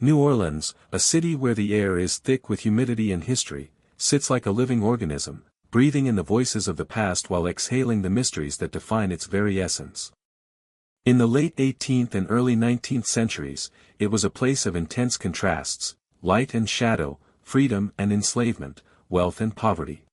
New Orleans, a city where the air is thick with humidity and history, sits like a living organism, breathing in the voices of the past while exhaling the mysteries that define its very essence. In the late 18th and early 19th centuries, it was a place of intense contrasts, light and shadow, freedom and enslavement, wealth and poverty.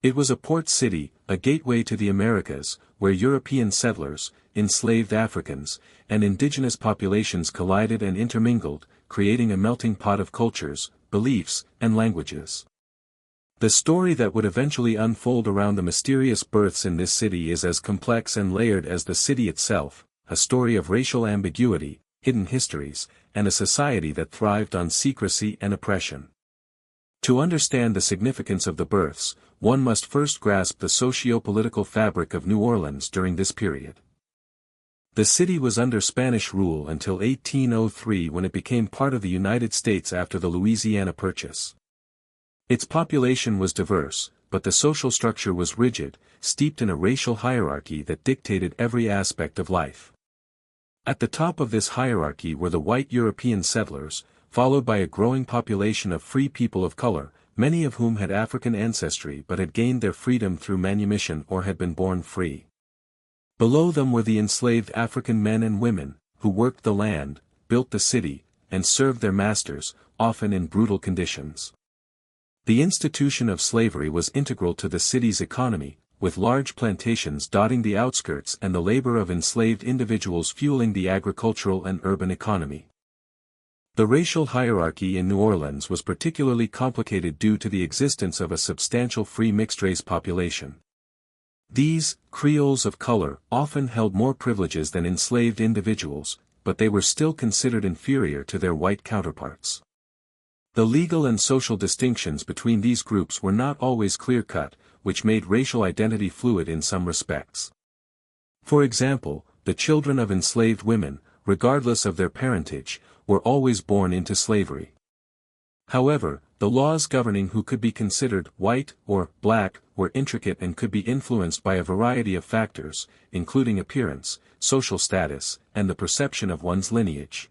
It was a port city, a gateway to the Americas, where European settlers, enslaved Africans, and indigenous populations collided and intermingled, creating a melting pot of cultures, beliefs, and languages. The story that would eventually unfold around the mysterious births in this city is as complex and layered as the city itself, a story of racial ambiguity, hidden histories, and a society that thrived on secrecy and oppression. To understand the significance of the births, one must first grasp the socio-political fabric of New Orleans during this period. The city was under Spanish rule until 1803, when it became part of the United States after the Louisiana Purchase. Its population was diverse, but the social structure was rigid, steeped in a racial hierarchy that dictated every aspect of life. At the top of this hierarchy were the white European settlers, followed by a growing population of free people of color, many of whom had African ancestry but had gained their freedom through manumission or had been born free. Below them were the enslaved African men and women, who worked the land, built the city, and served their masters, often in brutal conditions. The institution of slavery was integral to the city's economy, with large plantations dotting the outskirts and the labor of enslaved individuals fueling the agricultural and urban economy. The racial hierarchy in New Orleans was particularly complicated due to the existence of a substantial free mixed-race population. These Creoles of color often held more privileges than enslaved individuals, but they were still considered inferior to their white counterparts. The legal and social distinctions between these groups were not always clear-cut, which made racial identity fluid in some respects. For example, the children of enslaved women, regardless of their parentage, were always born into slavery. However, the laws governing who could be considered white or black were intricate and could be influenced by a variety of factors, including appearance, social status, and the perception of one's lineage.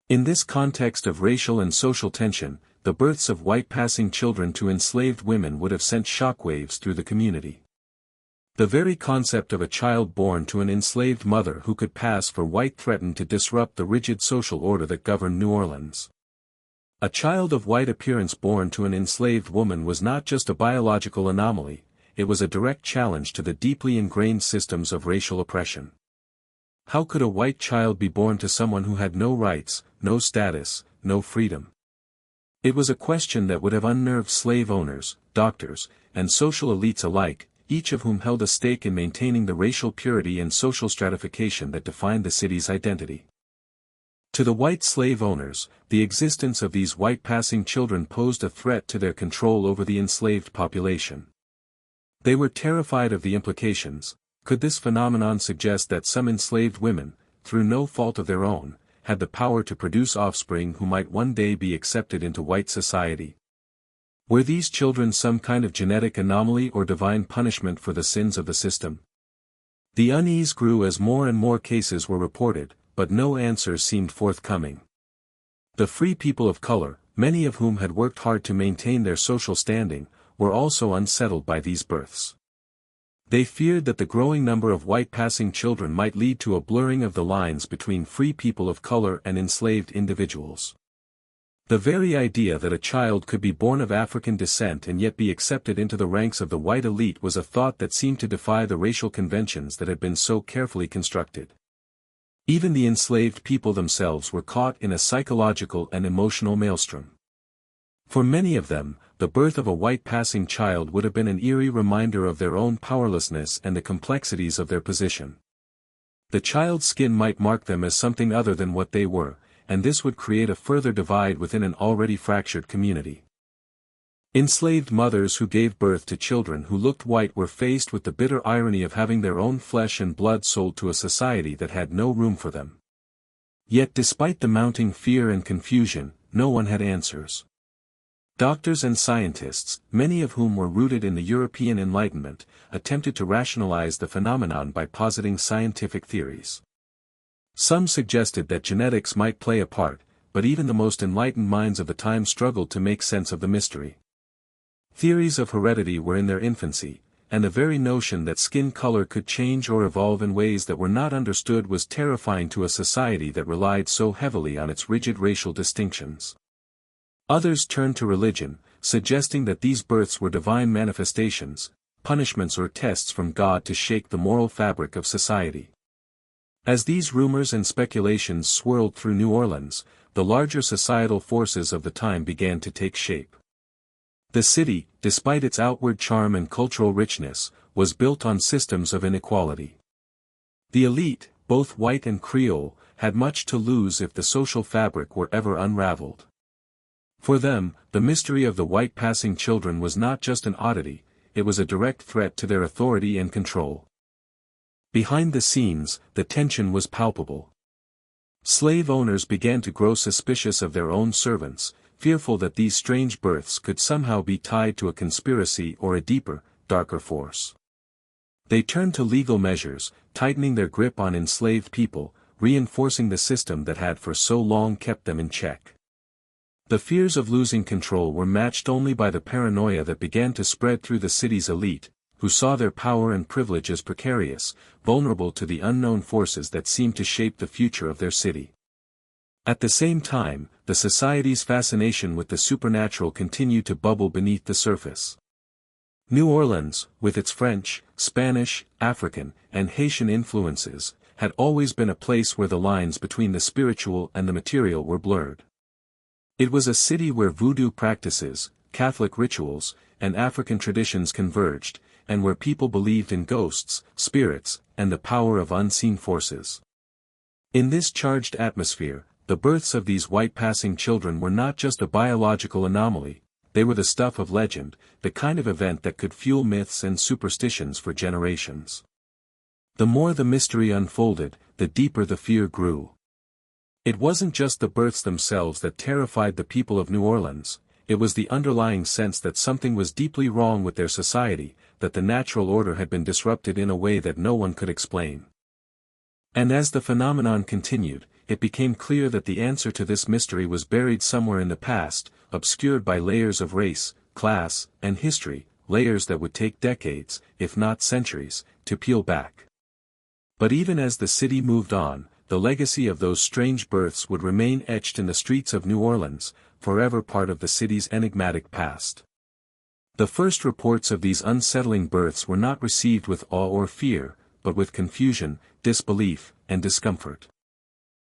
In this context of racial and social tension, the births of white passing children to enslaved women would have sent shockwaves through the community. The very concept of a child born to an enslaved mother who could pass for white threatened to disrupt the rigid social order that governed New Orleans. A child of white appearance born to an enslaved woman was not just a biological anomaly, it was a direct challenge to the deeply ingrained systems of racial oppression. How could a white child be born to someone who had no rights, no status, no freedom? It was a question that would have unnerved slave owners, doctors, and social elites alike, each of whom held a stake in maintaining the racial purity and social stratification that defined the city's identity. To the white slave owners, the existence of these white passing children posed a threat to their control over the enslaved population. They were terrified of the implications. Could this phenomenon suggest that some enslaved women, through no fault of their own, had the power to produce offspring who might one day be accepted into white society? Were these children some kind of genetic anomaly or divine punishment for the sins of the system? The unease grew as more and more cases were reported, but no answers seemed forthcoming. The free people of color, many of whom had worked hard to maintain their social standing, were also unsettled by these births. They feared that the growing number of white passing children might lead to a blurring of the lines between free people of color and enslaved individuals. The very idea that a child could be born of African descent and yet be accepted into the ranks of the white elite was a thought that seemed to defy the racial conventions that had been so carefully constructed. Even the enslaved people themselves were caught in a psychological and emotional maelstrom. For many of them, the birth of a white passing child would have been an eerie reminder of their own powerlessness and the complexities of their position. The child's skin might mark them as something other than what they were, and this would create a further divide within an already fractured community. Enslaved mothers who gave birth to children who looked white were faced with the bitter irony of having their own flesh and blood sold to a society that had no room for them. Yet despite the mounting fear and confusion, no one had answers. Doctors and scientists, many of whom were rooted in the European Enlightenment, attempted to rationalize the phenomenon by positing scientific theories. Some suggested that genetics might play a part, but even the most enlightened minds of the time struggled to make sense of the mystery. Theories of heredity were in their infancy, and the very notion that skin color could change or evolve in ways that were not understood was terrifying to a society that relied so heavily on its rigid racial distinctions. Others turned to religion, suggesting that these births were divine manifestations, punishments or tests from God to shake the moral fabric of society. As these rumors and speculations swirled through New Orleans, the larger societal forces of the time began to take shape. The city, despite its outward charm and cultural richness, was built on systems of inequality. The elite, both white and Creole, had much to lose if the social fabric were ever unraveled. For them, the mystery of the white passing children was not just an oddity, it was a direct threat to their authority and control. Behind the scenes, the tension was palpable. Slave owners began to grow suspicious of their own servants, fearful that these strange births could somehow be tied to a conspiracy or a deeper, darker force. They turned to legal measures, tightening their grip on enslaved people, reinforcing the system that had for so long kept them in check. The fears of losing control were matched only by the paranoia that began to spread through the city's elite, who saw their power and privilege as precarious, vulnerable to the unknown forces that seemed to shape the future of their city. At the same time, the society's fascination with the supernatural continued to bubble beneath the surface. New Orleans, with its French, Spanish, African, and Haitian influences, had always been a place where the lines between the spiritual and the material were blurred. It was a city where voodoo practices, Catholic rituals, and African traditions converged, and where people believed in ghosts, spirits, and the power of unseen forces. In this charged atmosphere, the births of these white passing children were not just a biological anomaly, they were the stuff of legend, the kind of event that could fuel myths and superstitions for generations. The more the mystery unfolded, the deeper the fear grew. It wasn't just the births themselves that terrified the people of New Orleans, it was the underlying sense that something was deeply wrong with their society, that the natural order had been disrupted in a way that no one could explain. And as the phenomenon continued, it became clear that the answer to this mystery was buried somewhere in the past, obscured by layers of race, class, and history, layers that would take decades, if not centuries, to peel back. But even as the city moved on, the legacy of those strange births would remain etched in the streets of New Orleans, forever part of the city's enigmatic past. The first reports of these unsettling births were not received with awe or fear, but with confusion, disbelief, and discomfort.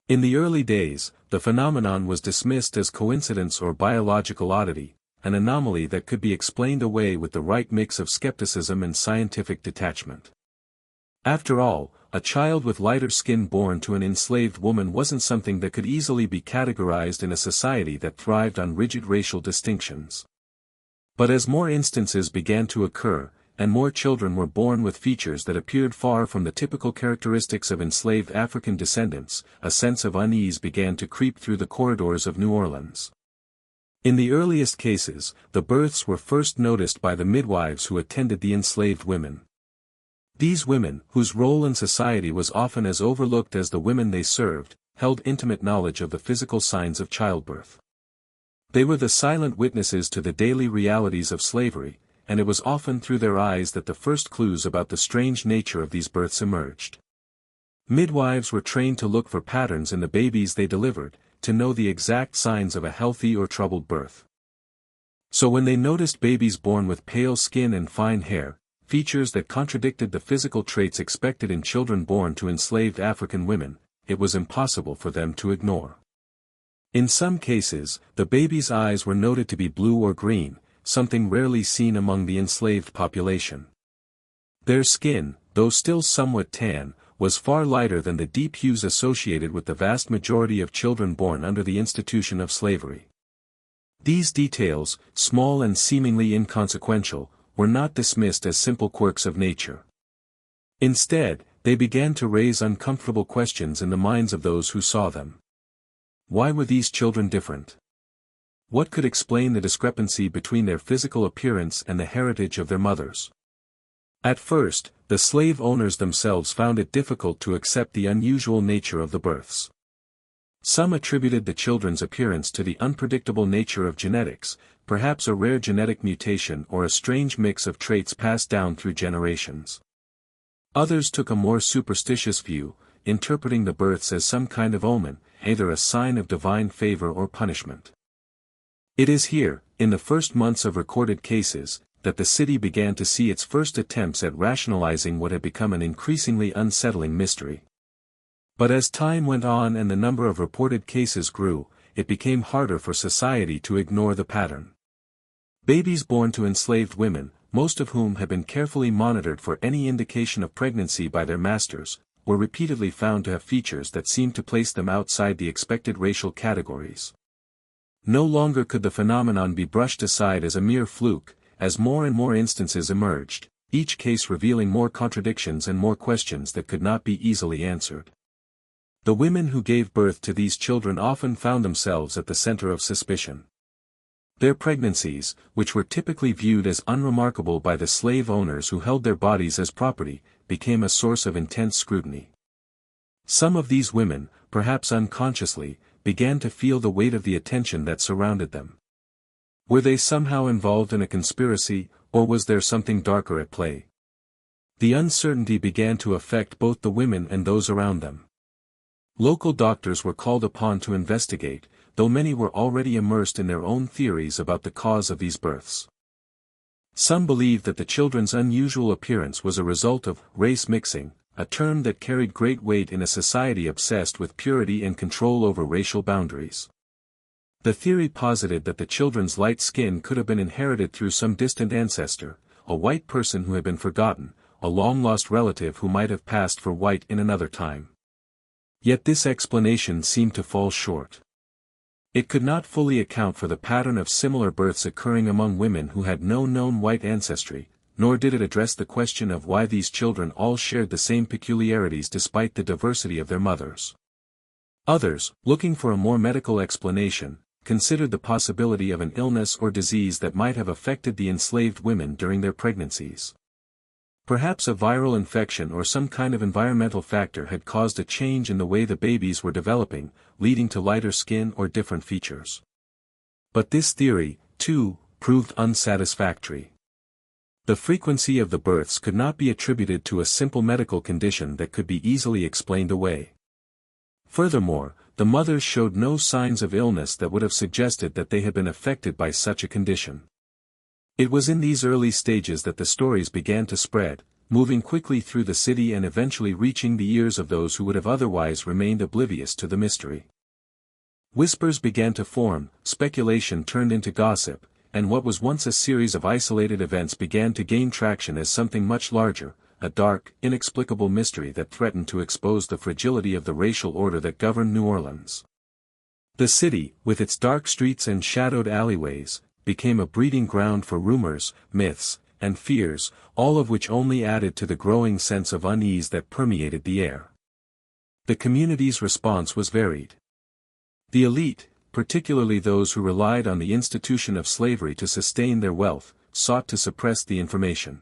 In the early days, the phenomenon was dismissed as coincidence or biological oddity, an anomaly that could be explained away with the right mix of skepticism and scientific detachment. After all, a child with lighter skin born to an enslaved woman wasn't something that could easily be categorized in a society that thrived on rigid racial distinctions. But as more instances began to occur, and more children were born with features that appeared far from the typical characteristics of enslaved African descendants, a sense of unease began to creep through the corridors of New Orleans. In the earliest cases, the births were first noticed by the midwives who attended the enslaved women. These women, whose role in society was often as overlooked as the women they served, held intimate knowledge of the physical signs of childbirth. They were the silent witnesses to the daily realities of slavery, and it was often through their eyes that the first clues about the strange nature of these births emerged. Midwives were trained to look for patterns in the babies they delivered, to know the exact signs of a healthy or troubled birth. So when they noticed babies born with pale skin and fine hair, features that contradicted the physical traits expected in children born to enslaved African women, it was impossible for them to ignore. In some cases, the baby's eyes were noted to be blue or green, something rarely seen among the enslaved population. Their skin, though still somewhat tan, was far lighter than the deep hues associated with the vast majority of children born under the institution of slavery. These details, small and seemingly inconsequential, were not dismissed as simple quirks of nature. Instead, they began to raise uncomfortable questions in the minds of those who saw them. Why were these children different? What could explain the discrepancy between their physical appearance and the heritage of their mothers? At first, the slave owners themselves found it difficult to accept the unusual nature of the births. Some attributed the children's appearance to the unpredictable nature of genetics, perhaps a rare genetic mutation or a strange mix of traits passed down through generations. Others took a more superstitious view, interpreting the births as some kind of omen, either a sign of divine favor or punishment. It is here, in the first months of recorded cases, that the city began to see its first attempts at rationalizing what had become an increasingly unsettling mystery. But as time went on and the number of reported cases grew, it became harder for society to ignore the pattern. Babies born to enslaved women, most of whom had been carefully monitored for any indication of pregnancy by their masters, were repeatedly found to have features that seemed to place them outside the expected racial categories. No longer could the phenomenon be brushed aside as a mere fluke, as more and more instances emerged, each case revealing more contradictions and more questions that could not be easily answered. The women who gave birth to these children often found themselves at the center of suspicion. Their pregnancies, which were typically viewed as unremarkable by the slave owners who held their bodies as property, became a source of intense scrutiny. Some of these women, perhaps unconsciously, began to feel the weight of the attention that surrounded them. Were they somehow involved in a conspiracy, or was there something darker at play? The uncertainty began to affect both the women and those around them. Local doctors were called upon to investigate, though many were already immersed in their own theories about the cause of these births. Some believed that the children's unusual appearance was a result of race mixing, a term that carried great weight in a society obsessed with purity and control over racial boundaries. The theory posited that the children's light skin could have been inherited through some distant ancestor, a white person who had been forgotten, a long-lost relative who might have passed for white in another time. Yet this explanation seemed to fall short. It could not fully account for the pattern of similar births occurring among women who had no known white ancestry, nor did it address the question of why these children all shared the same peculiarities despite the diversity of their mothers. Others, looking for a more medical explanation, considered the possibility of an illness or disease that might have affected the enslaved women during their pregnancies. Perhaps a viral infection or some kind of environmental factor had caused a change in the way the babies were developing, leading to lighter skin or different features. But this theory, too, proved unsatisfactory. The frequency of the births could not be attributed to a simple medical condition that could be easily explained away. Furthermore, the mothers showed no signs of illness that would have suggested that they had been affected by such a condition. It was in these early stages that the stories began to spread, moving quickly through the city and eventually reaching the ears of those who would have otherwise remained oblivious to the mystery. Whispers began to form, speculation turned into gossip, and what was once a series of isolated events began to gain traction as something much larger, a dark, inexplicable mystery that threatened to expose the fragility of the racial order that governed New Orleans. The city, with its dark streets and shadowed alleyways, became a breeding ground for rumors, myths, and fears, all of which only added to the growing sense of unease that permeated the air. The community's response was varied. The elite, particularly those who relied on the institution of slavery to sustain their wealth, sought to suppress the information.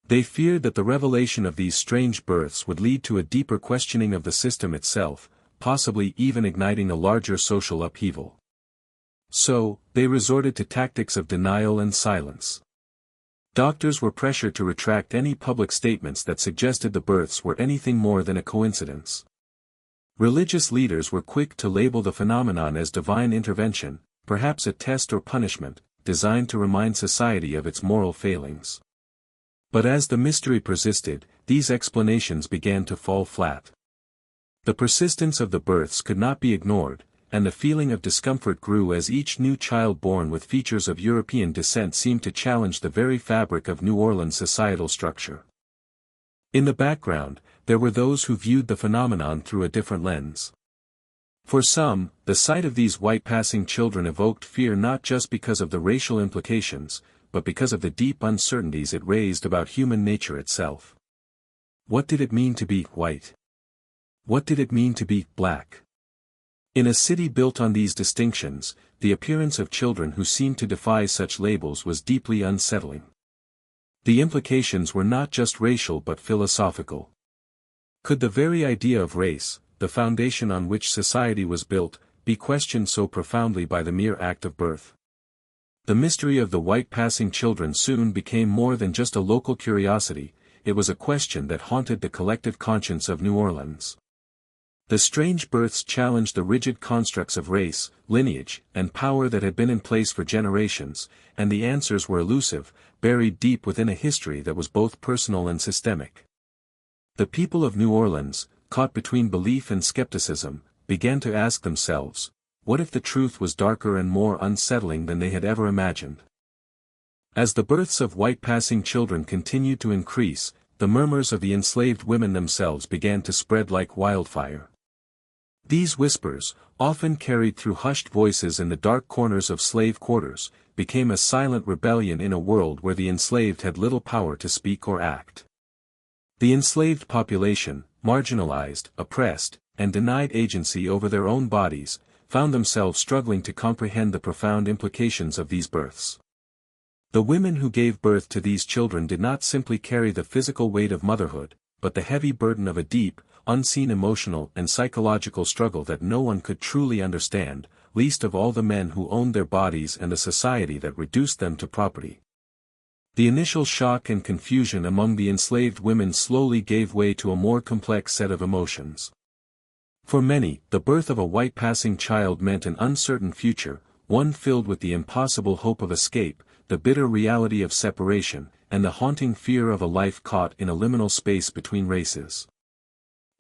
They feared that the revelation of these strange births would lead to a deeper questioning of the system itself, possibly even igniting a larger social upheaval. So, they resorted to tactics of denial and silence. Doctors were pressured to retract any public statements that suggested the births were anything more than a coincidence. Religious leaders were quick to label the phenomenon as divine intervention, perhaps a test or punishment, designed to remind society of its moral failings. But as the mystery persisted, these explanations began to fall flat. The persistence of the births could not be ignored, and the feeling of discomfort grew as each new child born with features of European descent seemed to challenge the very fabric of New Orleans' societal structure. In the background, there were those who viewed the phenomenon through a different lens. For some, the sight of these white-passing children evoked fear not just because of the racial implications, but because of the deep uncertainties it raised about human nature itself. What did it mean to be white? What did it mean to be black? In a city built on these distinctions, the appearance of children who seemed to defy such labels was deeply unsettling. The implications were not just racial but philosophical. Could the very idea of race, the foundation on which society was built, be questioned so profoundly by the mere act of birth. The mystery of the white passing children soon became more than just a local curiosity, it was a question that haunted the collective conscience of New Orleans. The strange births challenged the rigid constructs of race, lineage, and power that had been in place for generations, and the answers were elusive, buried deep within a history that was both personal and systemic. The people of New Orleans, caught between belief and skepticism, began to ask themselves, what if the truth was darker and more unsettling than they had ever imagined? As the births of white passing children continued to increase, the murmurs of the enslaved women themselves began to spread like wildfire. These whispers, often carried through hushed voices in the dark corners of slave quarters, became a silent rebellion in a world where the enslaved had little power to speak or act. The enslaved population, marginalized, oppressed, and denied agency over their own bodies, found themselves struggling to comprehend the profound implications of these births. The women who gave birth to these children did not simply carry the physical weight of motherhood, but the heavy burden of a deep, unseen emotional and psychological struggle that no one could truly understand, least of all the men who owned their bodies and the society that reduced them to property. The initial shock and confusion among the enslaved women slowly gave way to a more complex set of emotions. For many, the birth of a white passing child meant an uncertain future, one filled with the impossible hope of escape, the bitter reality of separation, and the haunting fear of a life caught in a liminal space between races.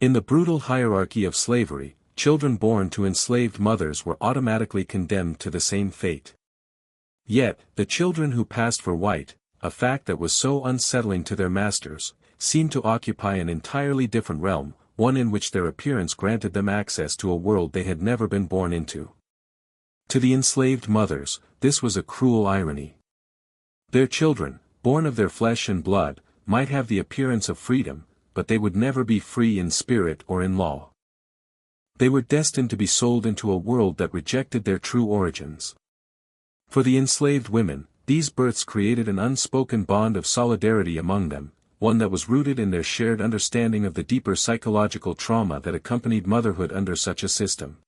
In the brutal hierarchy of slavery, children born to enslaved mothers were automatically condemned to the same fate. Yet, the children who passed for white, a fact that was so unsettling to their masters, seemed to occupy an entirely different realm, one in which their appearance granted them access to a world they had never been born into. To the enslaved mothers, this was a cruel irony. Their children, born of their flesh and blood, might have the appearance of freedom, but they would never be free in spirit or in law. They were destined to be sold into a world that rejected their true origins. For the enslaved women, these births created an unspoken bond of solidarity among them, one that was rooted in their shared understanding of the deeper psychological trauma that accompanied motherhood under such a system.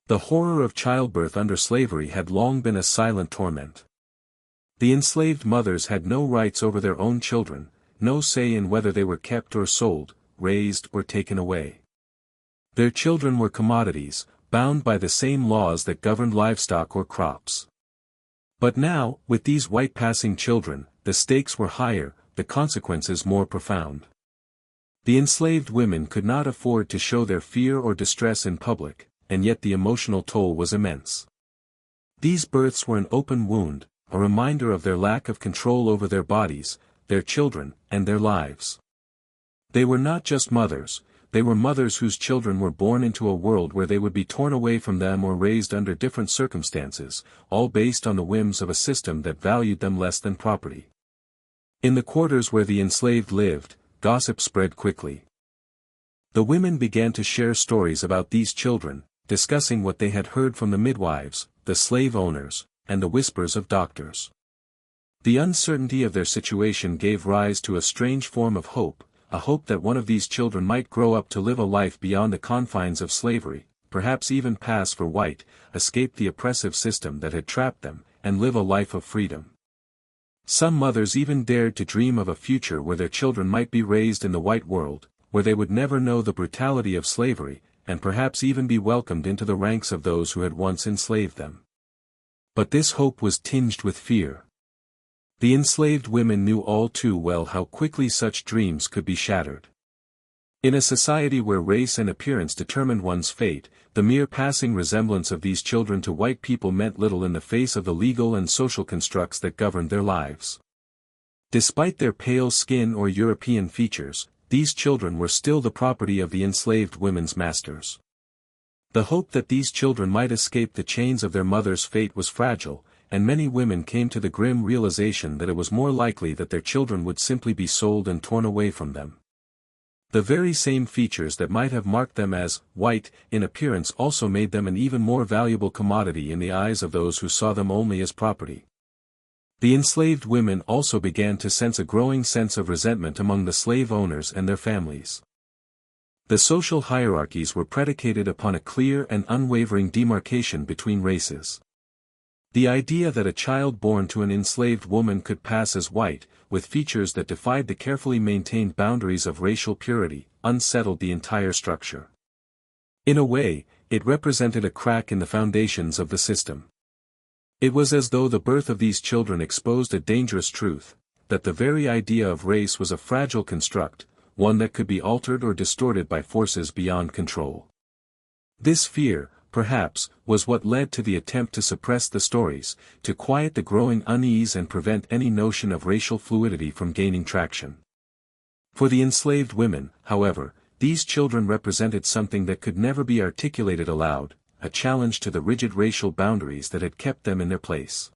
The horror of childbirth under slavery had long been a silent torment. The enslaved mothers had no rights over their own children, no say in whether they were kept or sold, raised or taken away. Their children were commodities, bound by the same laws that governed livestock or crops. But now, with these white passing children, the stakes were higher, the consequences more profound. The enslaved women could not afford to show their fear or distress in public, and yet the emotional toll was immense. These births were an open wound, a reminder of their lack of control over their bodies, their children, and their lives. They were not just mothers, they were mothers whose children were born into a world where they would be torn away from them or raised under different circumstances, all based on the whims of a system that valued them less than property. In the quarters where the enslaved lived, gossip spread quickly. The women began to share stories about these children, discussing what they had heard from the midwives, the slave owners, and the whispers of doctors. The uncertainty of their situation gave rise to a strange form of hope, a hope that one of these children might grow up to live a life beyond the confines of slavery, perhaps even pass for white, escape the oppressive system that had trapped them, and live a life of freedom. Some mothers even dared to dream of a future where their children might be raised in the white world, where they would never know the brutality of slavery, and perhaps even be welcomed into the ranks of those who had once enslaved them. But this hope was tinged with fear. The enslaved women knew all too well how quickly such dreams could be shattered. In a society where race and appearance determined one's fate, the mere passing resemblance of these children to white people meant little in the face of the legal and social constructs that governed their lives. Despite their pale skin or European features, these children were still the property of the enslaved women's masters. The hope that these children might escape the chains of their mother's fate was fragile, and many women came to the grim realization that it was more likely that their children would simply be sold and torn away from them. The very same features that might have marked them as white in appearance also made them an even more valuable commodity in the eyes of those who saw them only as property. The enslaved women also began to sense a growing sense of resentment among the slave owners and their families. The social hierarchies were predicated upon a clear and unwavering demarcation between races. The idea that a child born to an enslaved woman could pass as white, with features that defied the carefully maintained boundaries of racial purity, unsettled the entire structure. In a way, it represented a crack in the foundations of the system. It was as though the birth of these children exposed a dangerous truth, that the very idea of race was a fragile construct, one that could be altered or distorted by forces beyond control. This fear, perhaps, was what led to the attempt to suppress the stories, to quiet the growing unease and prevent any notion of racial fluidity from gaining traction. For the enslaved women, however, these children represented something that could never be articulated aloud, a challenge to the rigid racial boundaries that had kept them in their place.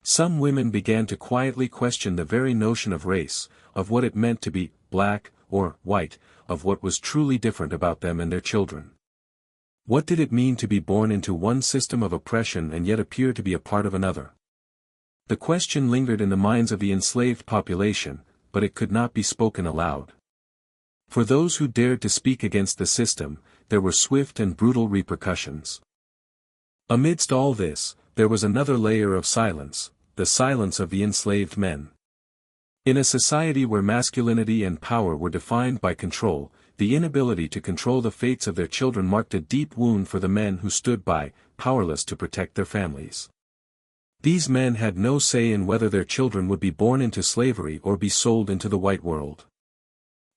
Some women began to quietly question the very notion of race, of what it meant to be black or white, of what was truly different about them and their children. What did it mean to be born into one system of oppression and yet appear to be a part of another? The question lingered in the minds of the enslaved population, but it could not be spoken aloud. For those who dared to speak against the system, there were swift and brutal repercussions. Amidst all this, there was another layer of silence, the silence of the enslaved men. In a society where masculinity and power were defined by control, the inability to control the fates of their children marked a deep wound for the men who stood by, powerless to protect their families. These men had no say in whether their children would be born into slavery or be sold into the white world.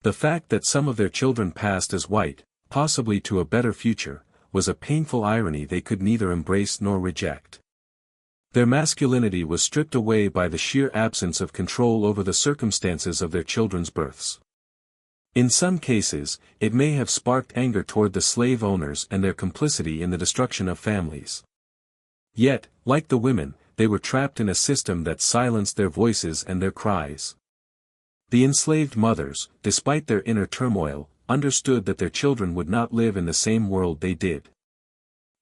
The fact that some of their children passed as white, possibly to a better future, was a painful irony they could neither embrace nor reject. Their masculinity was stripped away by the sheer absence of control over the circumstances of their children's births. In some cases, it may have sparked anger toward the slave owners and their complicity in the destruction of families. Yet, like the women, they were trapped in a system that silenced their voices and their cries. The enslaved mothers, despite their inner turmoil, understood that their children would not live in the same world they did.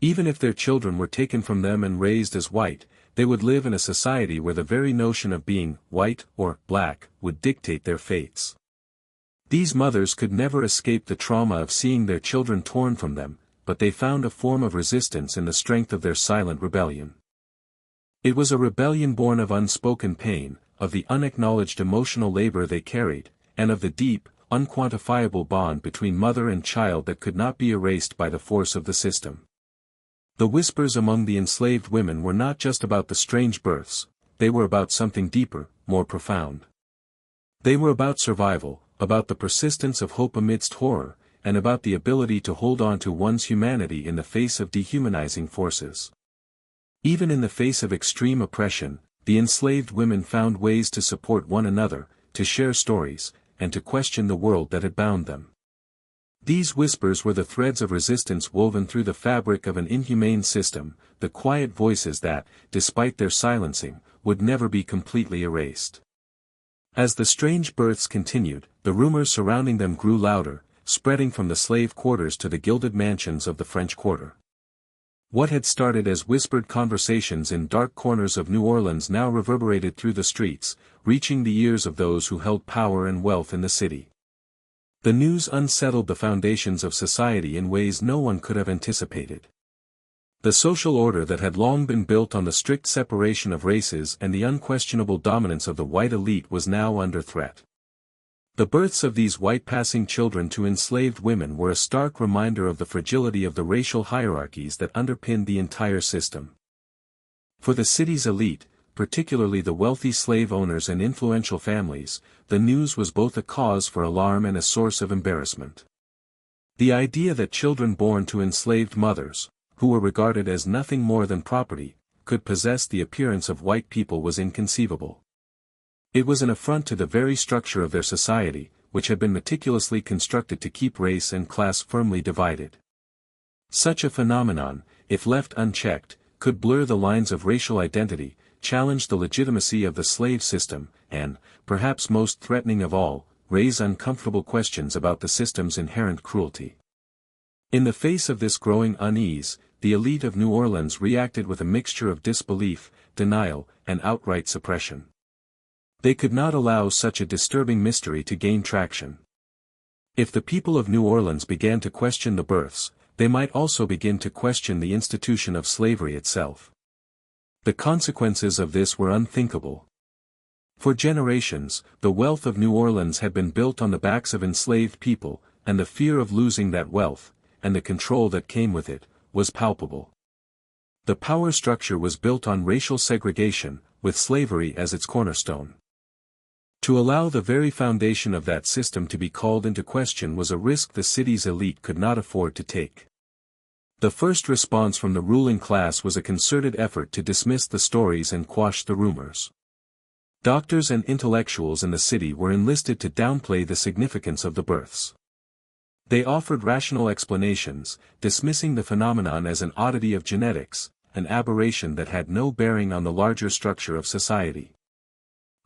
Even if their children were taken from them and raised as white, they would live in a society where the very notion of being white or black would dictate their fates. These mothers could never escape the trauma of seeing their children torn from them, but they found a form of resistance in the strength of their silent rebellion. It was a rebellion born of unspoken pain, of the unacknowledged emotional labor they carried, and of the deep, unquantifiable bond between mother and child that could not be erased by the force of the system. The whispers among the enslaved women were not just about the strange births, they were about something deeper, more profound. They were about survival, about the persistence of hope amidst horror, and about the ability to hold on to one's humanity in the face of dehumanizing forces. Even in the face of extreme oppression, the enslaved women found ways to support one another, to share stories, and to question the world that had bound them. These whispers were the threads of resistance woven through the fabric of an inhumane system, the quiet voices that, despite their silencing, would never be completely erased. As the strange births continued, the rumors surrounding them grew louder, spreading from the slave quarters to the gilded mansions of the French Quarter. What had started as whispered conversations in dark corners of New Orleans now reverberated through the streets, reaching the ears of those who held power and wealth in the city. The news unsettled the foundations of society in ways no one could have anticipated. The social order that had long been built on the strict separation of races and the unquestionable dominance of the white elite was now under threat. The births of these white-passing children to enslaved women were a stark reminder of the fragility of the racial hierarchies that underpinned the entire system. For the city's elite, particularly the wealthy slave owners and influential families, the news was both a cause for alarm and a source of embarrassment. The idea that children born to enslaved mothers, who were regarded as nothing more than property, could possess the appearance of white people was inconceivable. It was an affront to the very structure of their society, which had been meticulously constructed to keep race and class firmly divided. Such a phenomenon, if left unchecked, could blur the lines of racial identity, challenge the legitimacy of the slave system, and, perhaps most threatening of all, raise uncomfortable questions about the system's inherent cruelty. In the face of this growing unease, the elite of New Orleans reacted with a mixture of disbelief, denial, and outright suppression. They could not allow such a disturbing mystery to gain traction. If the people of New Orleans began to question the births, they might also begin to question the institution of slavery itself. The consequences of this were unthinkable. For generations, the wealth of New Orleans had been built on the backs of enslaved people, and the fear of losing that wealth, and the control that came with it, was palpable. The power structure was built on racial segregation, with slavery as its cornerstone. To allow the very foundation of that system to be called into question was a risk the city's elite could not afford to take. The first response from the ruling class was a concerted effort to dismiss the stories and quash the rumors. Doctors and intellectuals in the city were enlisted to downplay the significance of the births. They offered rational explanations, dismissing the phenomenon as an oddity of genetics, an aberration that had no bearing on the larger structure of society.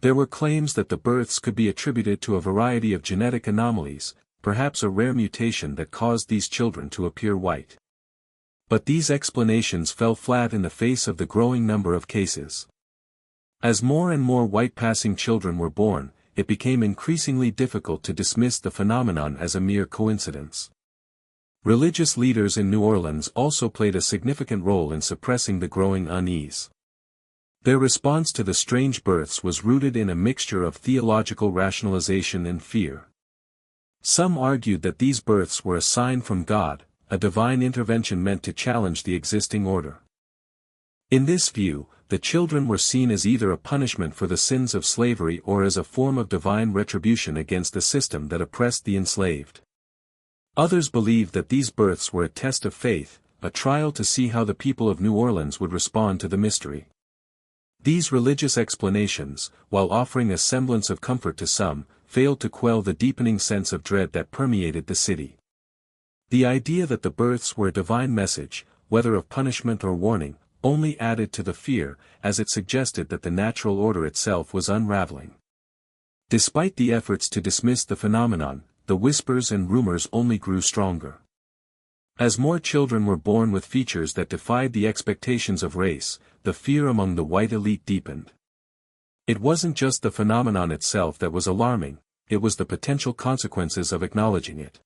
There were claims that the births could be attributed to a variety of genetic anomalies, perhaps a rare mutation that caused these children to appear white. But these explanations fell flat in the face of the growing number of cases. As more and more white-passing children were born, it became increasingly difficult to dismiss the phenomenon as a mere coincidence. Religious leaders in New Orleans also played a significant role in suppressing the growing unease. Their response to the strange births was rooted in a mixture of theological rationalization and fear. Some argued that these births were a sign from God, a divine intervention meant to challenge the existing order. In this view, the children were seen as either a punishment for the sins of slavery or as a form of divine retribution against the system that oppressed the enslaved. Others believed that these births were a test of faith, a trial to see how the people of New Orleans would respond to the mystery. These religious explanations, while offering a semblance of comfort to some, failed to quell the deepening sense of dread that permeated the city. The idea that the births were a divine message, whether of punishment or warning, only added to the fear, as it suggested that the natural order itself was unraveling. Despite the efforts to dismiss the phenomenon, the whispers and rumors only grew stronger. As more children were born with features that defied the expectations of race, the fear among the white elite deepened. It wasn't just the phenomenon itself that was alarming, it was the potential consequences of acknowledging it.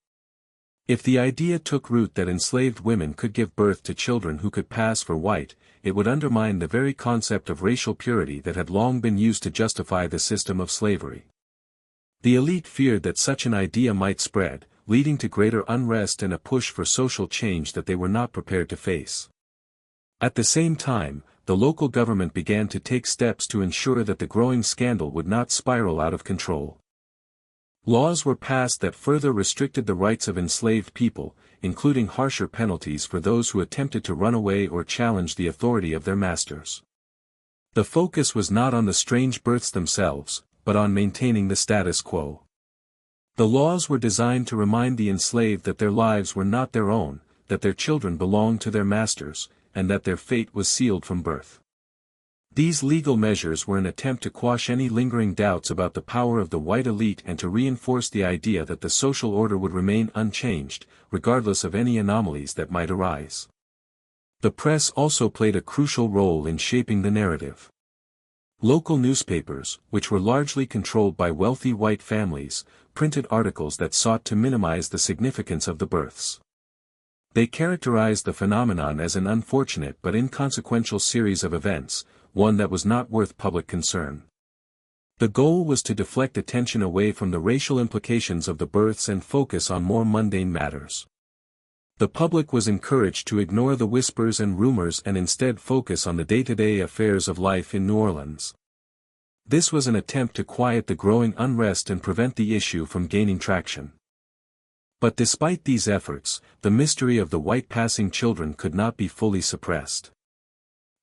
If the idea took root that enslaved women could give birth to children who could pass for white, it would undermine the very concept of racial purity that had long been used to justify the system of slavery. The elite feared that such an idea might spread, leading to greater unrest and a push for social change that they were not prepared to face. At the same time, the local government began to take steps to ensure that the growing scandal would not spiral out of control. Laws were passed that further restricted the rights of enslaved people, including harsher penalties for those who attempted to run away or challenge the authority of their masters. The focus was not on the strange births themselves, but on maintaining the status quo. The laws were designed to remind the enslaved that their lives were not their own, that their children belonged to their masters, and that their fate was sealed from birth. These legal measures were an attempt to quash any lingering doubts about the power of the white elite and to reinforce the idea that the social order would remain unchanged, regardless of any anomalies that might arise. The press also played a crucial role in shaping the narrative. Local newspapers, which were largely controlled by wealthy white families, printed articles that sought to minimize the significance of the births. They characterized the phenomenon as an unfortunate but inconsequential series of events, one that was not worth public concern. The goal was to deflect attention away from the racial implications of the births and focus on more mundane matters. The public was encouraged to ignore the whispers and rumors and instead focus on the day-to-day affairs of life in New Orleans. This was an attempt to quiet the growing unrest and prevent the issue from gaining traction. But despite these efforts, the mystery of the white-passing children could not be fully suppressed.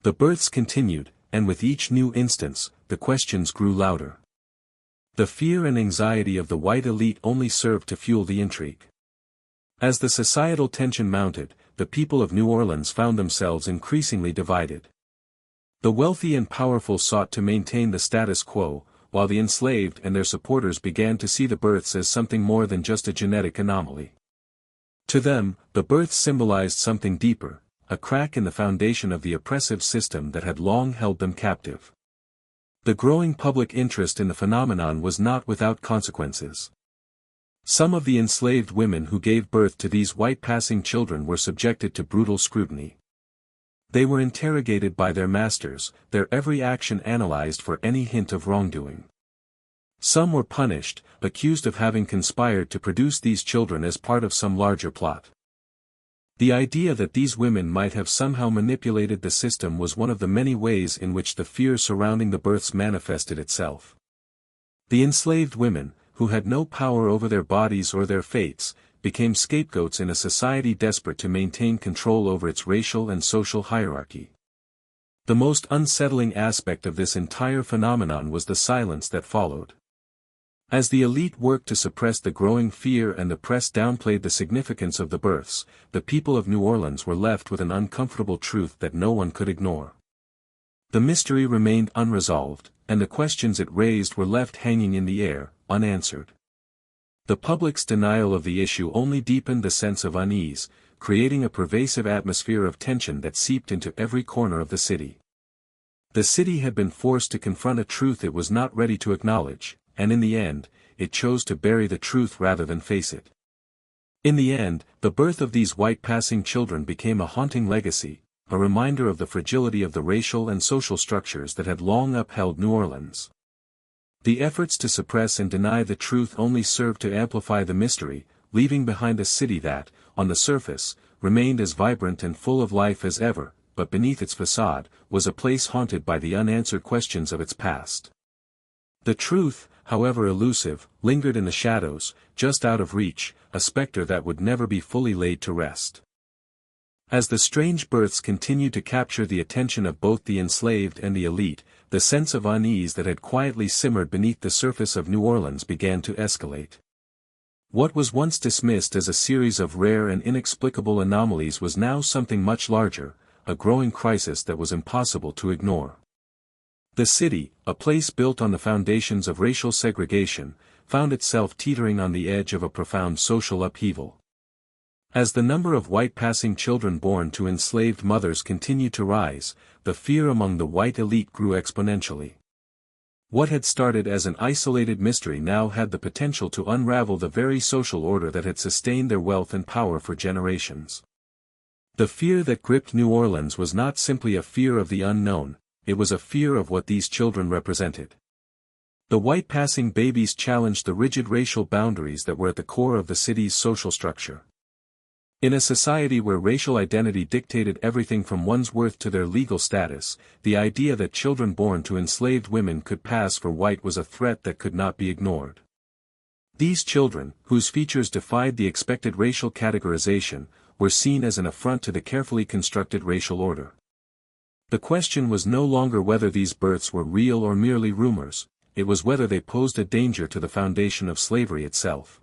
The births continued, and with each new instance, the questions grew louder. The fear and anxiety of the white elite only served to fuel the intrigue. As the societal tension mounted, the people of New Orleans found themselves increasingly divided. The wealthy and powerful sought to maintain the status quo, while the enslaved and their supporters began to see the births as something more than just a genetic anomaly. To them, the births symbolized something deeper, a crack in the foundation of the oppressive system that had long held them captive. The growing public interest in the phenomenon was not without consequences. Some of the enslaved women who gave birth to these white passing children were subjected to brutal scrutiny. They were interrogated by their masters, their every action analyzed for any hint of wrongdoing. Some were punished, accused of having conspired to produce these children as part of some larger plot. The idea that these women might have somehow manipulated the system was one of the many ways in which the fear surrounding the births manifested itself. The enslaved women, who had no power over their bodies or their fates, became scapegoats in a society desperate to maintain control over its racial and social hierarchy. The most unsettling aspect of this entire phenomenon was the silence that followed. As the elite worked to suppress the growing fear and the press downplayed the significance of the births, the people of New Orleans were left with an uncomfortable truth that no one could ignore. The mystery remained unresolved, and the questions it raised were left hanging in the air, unanswered. The public's denial of the issue only deepened the sense of unease, creating a pervasive atmosphere of tension that seeped into every corner of the city. The city had been forced to confront a truth it was not ready to acknowledge, and in the end, it chose to bury the truth rather than face it. In the end, the birth of these white passing children became a haunting legacy, a reminder of the fragility of the racial and social structures that had long upheld New Orleans. The efforts to suppress and deny the truth only served to amplify the mystery, leaving behind a city that, on the surface, remained as vibrant and full of life as ever, but beneath its facade, was a place haunted by the unanswered questions of its past. The truth, however elusive, lingered in the shadows, just out of reach, a specter that would never be fully laid to rest. As the strange births continued to capture the attention of both the enslaved and the elite, the sense of unease that had quietly simmered beneath the surface of New Orleans began to escalate. What was once dismissed as a series of rare and inexplicable anomalies was now something much larger, a growing crisis that was impossible to ignore. The city, a place built on the foundations of racial segregation, found itself teetering on the edge of a profound social upheaval. As the number of white passing children born to enslaved mothers continued to rise, the fear among the white elite grew exponentially. What had started as an isolated mystery now had the potential to unravel the very social order that had sustained their wealth and power for generations. The fear that gripped New Orleans was not simply a fear of the unknown, it was a fear of what these children represented. The white passing babies challenged the rigid racial boundaries that were at the core of the city's social structure. In a society where racial identity dictated everything from one's worth to their legal status, the idea that children born to enslaved women could pass for white was a threat that could not be ignored. These children, whose features defied the expected racial categorization, were seen as an affront to the carefully constructed racial order. The question was no longer whether these births were real or merely rumors, it was whether they posed a danger to the foundation of slavery itself.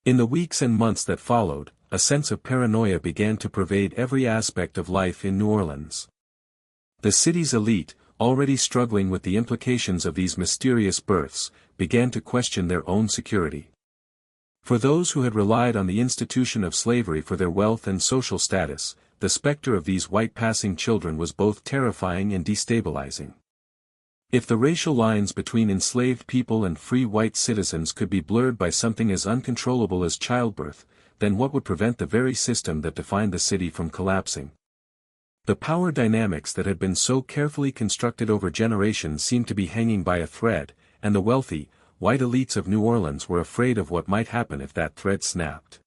In the weeks and months that followed, a sense of paranoia began to pervade every aspect of life in New Orleans. The city's elite, already struggling with the implications of these mysterious births, began to question their own security. For those who had relied on the institution of slavery for their wealth and social status, the specter of these white passing children was both terrifying and destabilizing. If the racial lines between enslaved people and free white citizens could be blurred by something as uncontrollable as childbirth, then what would prevent the very system that defined the city from collapsing? The power dynamics that had been so carefully constructed over generations seemed to be hanging by a thread, and the wealthy, white elites of New Orleans were afraid of what might happen if that thread snapped.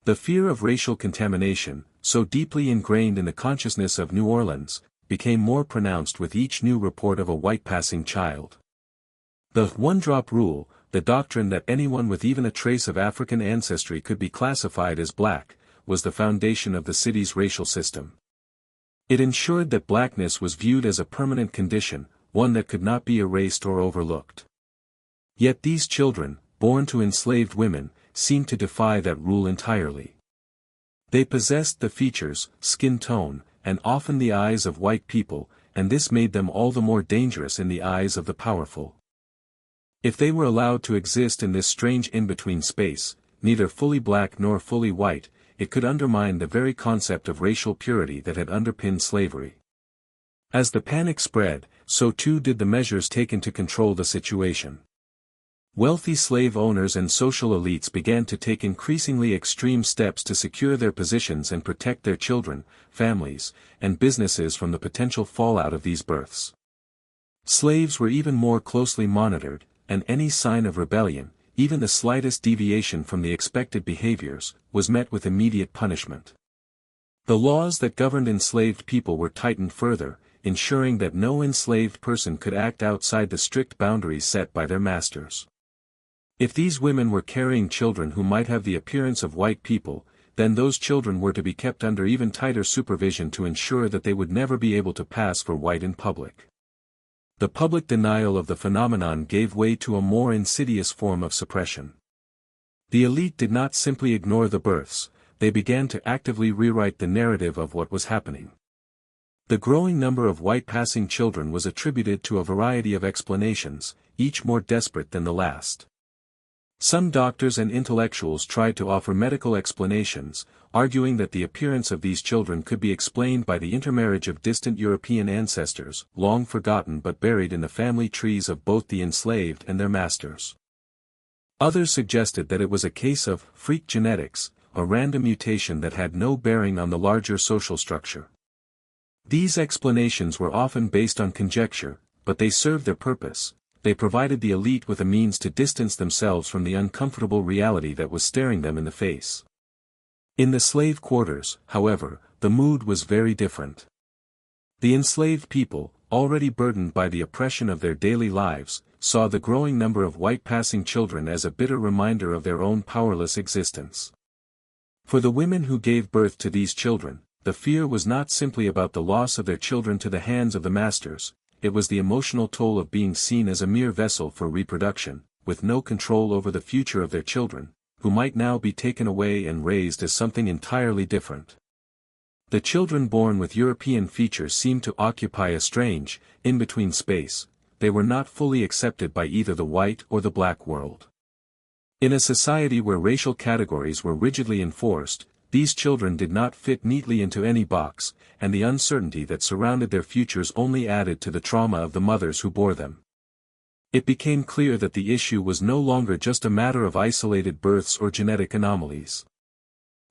The fear of racial contamination, so deeply ingrained in the consciousness of New Orleans, became more pronounced with each new report of a white passing child. The one-drop rule, the doctrine that anyone with even a trace of African ancestry could be classified as black, was the foundation of the city's racial system. It ensured that blackness was viewed as a permanent condition, one that could not be erased or overlooked. Yet these children, born to enslaved women, seemed to defy that rule entirely. They possessed the features, skin tone, and often the eyes of white people, and this made them all the more dangerous in the eyes of the powerful. If they were allowed to exist in this strange in-between space, neither fully black nor fully white, it could undermine the very concept of racial purity that had underpinned slavery. As the panic spread, so too did the measures taken to control the situation. Wealthy slave owners and social elites began to take increasingly extreme steps to secure their positions and protect their children, families, and businesses from the potential fallout of these births. Slaves were even more closely monitored, and any sign of rebellion, even the slightest deviation from the expected behaviors, was met with immediate punishment. The laws that governed enslaved people were tightened further, ensuring that no enslaved person could act outside the strict boundaries set by their masters. If these women were carrying children who might have the appearance of white people, then those children were to be kept under even tighter supervision to ensure that they would never be able to pass for white in public. The public denial of the phenomenon gave way to a more insidious form of suppression. The elite did not simply ignore the births, they began to actively rewrite the narrative of what was happening. The growing number of white passing children was attributed to a variety of explanations, each more desperate than the last. Some doctors and intellectuals tried to offer medical explanations, arguing that the appearance of these children could be explained by the intermarriage of distant European ancestors, long forgotten but buried in the family trees of both the enslaved and their masters. Others suggested that it was a case of freak genetics, a random mutation that had no bearing on the larger social structure. These explanations were often based on conjecture, but they served their purpose. They provided the elite with a means to distance themselves from the uncomfortable reality that was staring them in the face. In the slave quarters, however, the mood was very different. The enslaved people, already burdened by the oppression of their daily lives, saw the growing number of white passing children as a bitter reminder of their own powerless existence. For the women who gave birth to these children, the fear was not simply about the loss of their children to the hands of the masters. It was the emotional toll of being seen as a mere vessel for reproduction, with no control over the future of their children, who might now be taken away and raised as something entirely different. The children born with European features seemed to occupy a strange, in-between space. They were not fully accepted by either the white or the black world. In a society where racial categories were rigidly enforced, these children did not fit neatly into any box, and the uncertainty that surrounded their futures only added to the trauma of the mothers who bore them. It became clear that the issue was no longer just a matter of isolated births or genetic anomalies.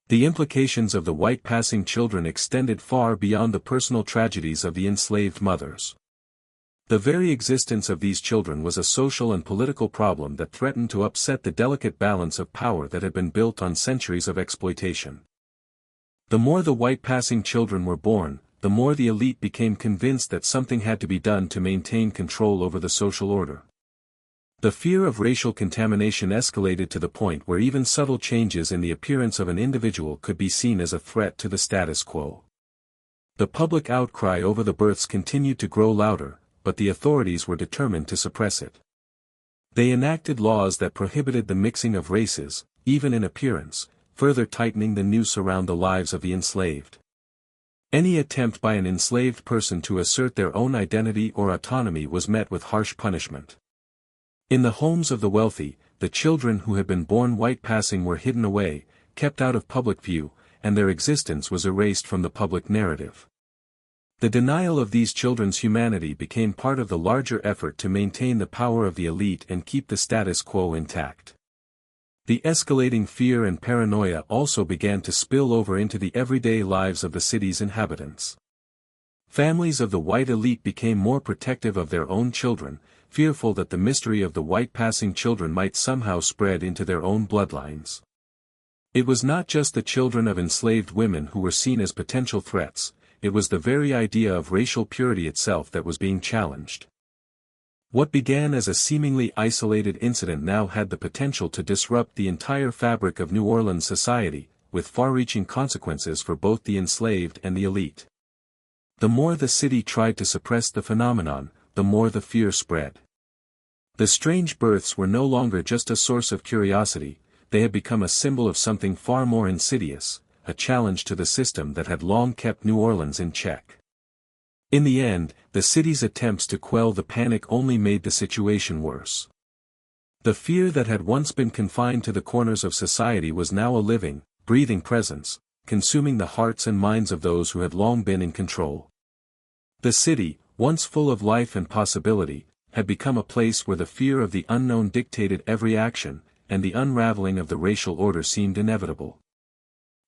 The implications of the white passing children extended far beyond the personal tragedies of the enslaved mothers. The very existence of these children was a social and political problem that threatened to upset the delicate balance of power that had been built on centuries of exploitation. The more the white passing children were born, the more the elite became convinced that something had to be done to maintain control over the social order. The fear of racial contamination escalated to the point where even subtle changes in the appearance of an individual could be seen as a threat to the status quo. The public outcry over the births continued to grow louder, but the authorities were determined to suppress it. They enacted laws that prohibited the mixing of races, even in appearance, further tightening the noose around the lives of the enslaved. Any attempt by an enslaved person to assert their own identity or autonomy was met with harsh punishment. In the homes of the wealthy, the children who had been born white passing were hidden away, kept out of public view, and their existence was erased from the public narrative. The denial of these children's humanity became part of the larger effort to maintain the power of the elite and keep the status quo intact. The escalating fear and paranoia also began to spill over into the everyday lives of the city's inhabitants. Families of the white elite became more protective of their own children, fearful that the mystery of the white passing children might somehow spread into their own bloodlines. It was not just the children of enslaved women who were seen as potential threats. It was the very idea of racial purity itself that was being challenged. What began as a seemingly isolated incident now had the potential to disrupt the entire fabric of New Orleans society, with far-reaching consequences for both the enslaved and the elite. The more the city tried to suppress the phenomenon, the more the fear spread. The strange births were no longer just a source of curiosity, they had become a symbol of something far more insidious, a challenge to the system that had long kept New Orleans in check. In the end, the city's attempts to quell the panic only made the situation worse. The fear that had once been confined to the corners of society was now a living, breathing presence, consuming the hearts and minds of those who had long been in control. The city, once full of life and possibility, had become a place where the fear of the unknown dictated every action, and the unraveling of the racial order seemed inevitable.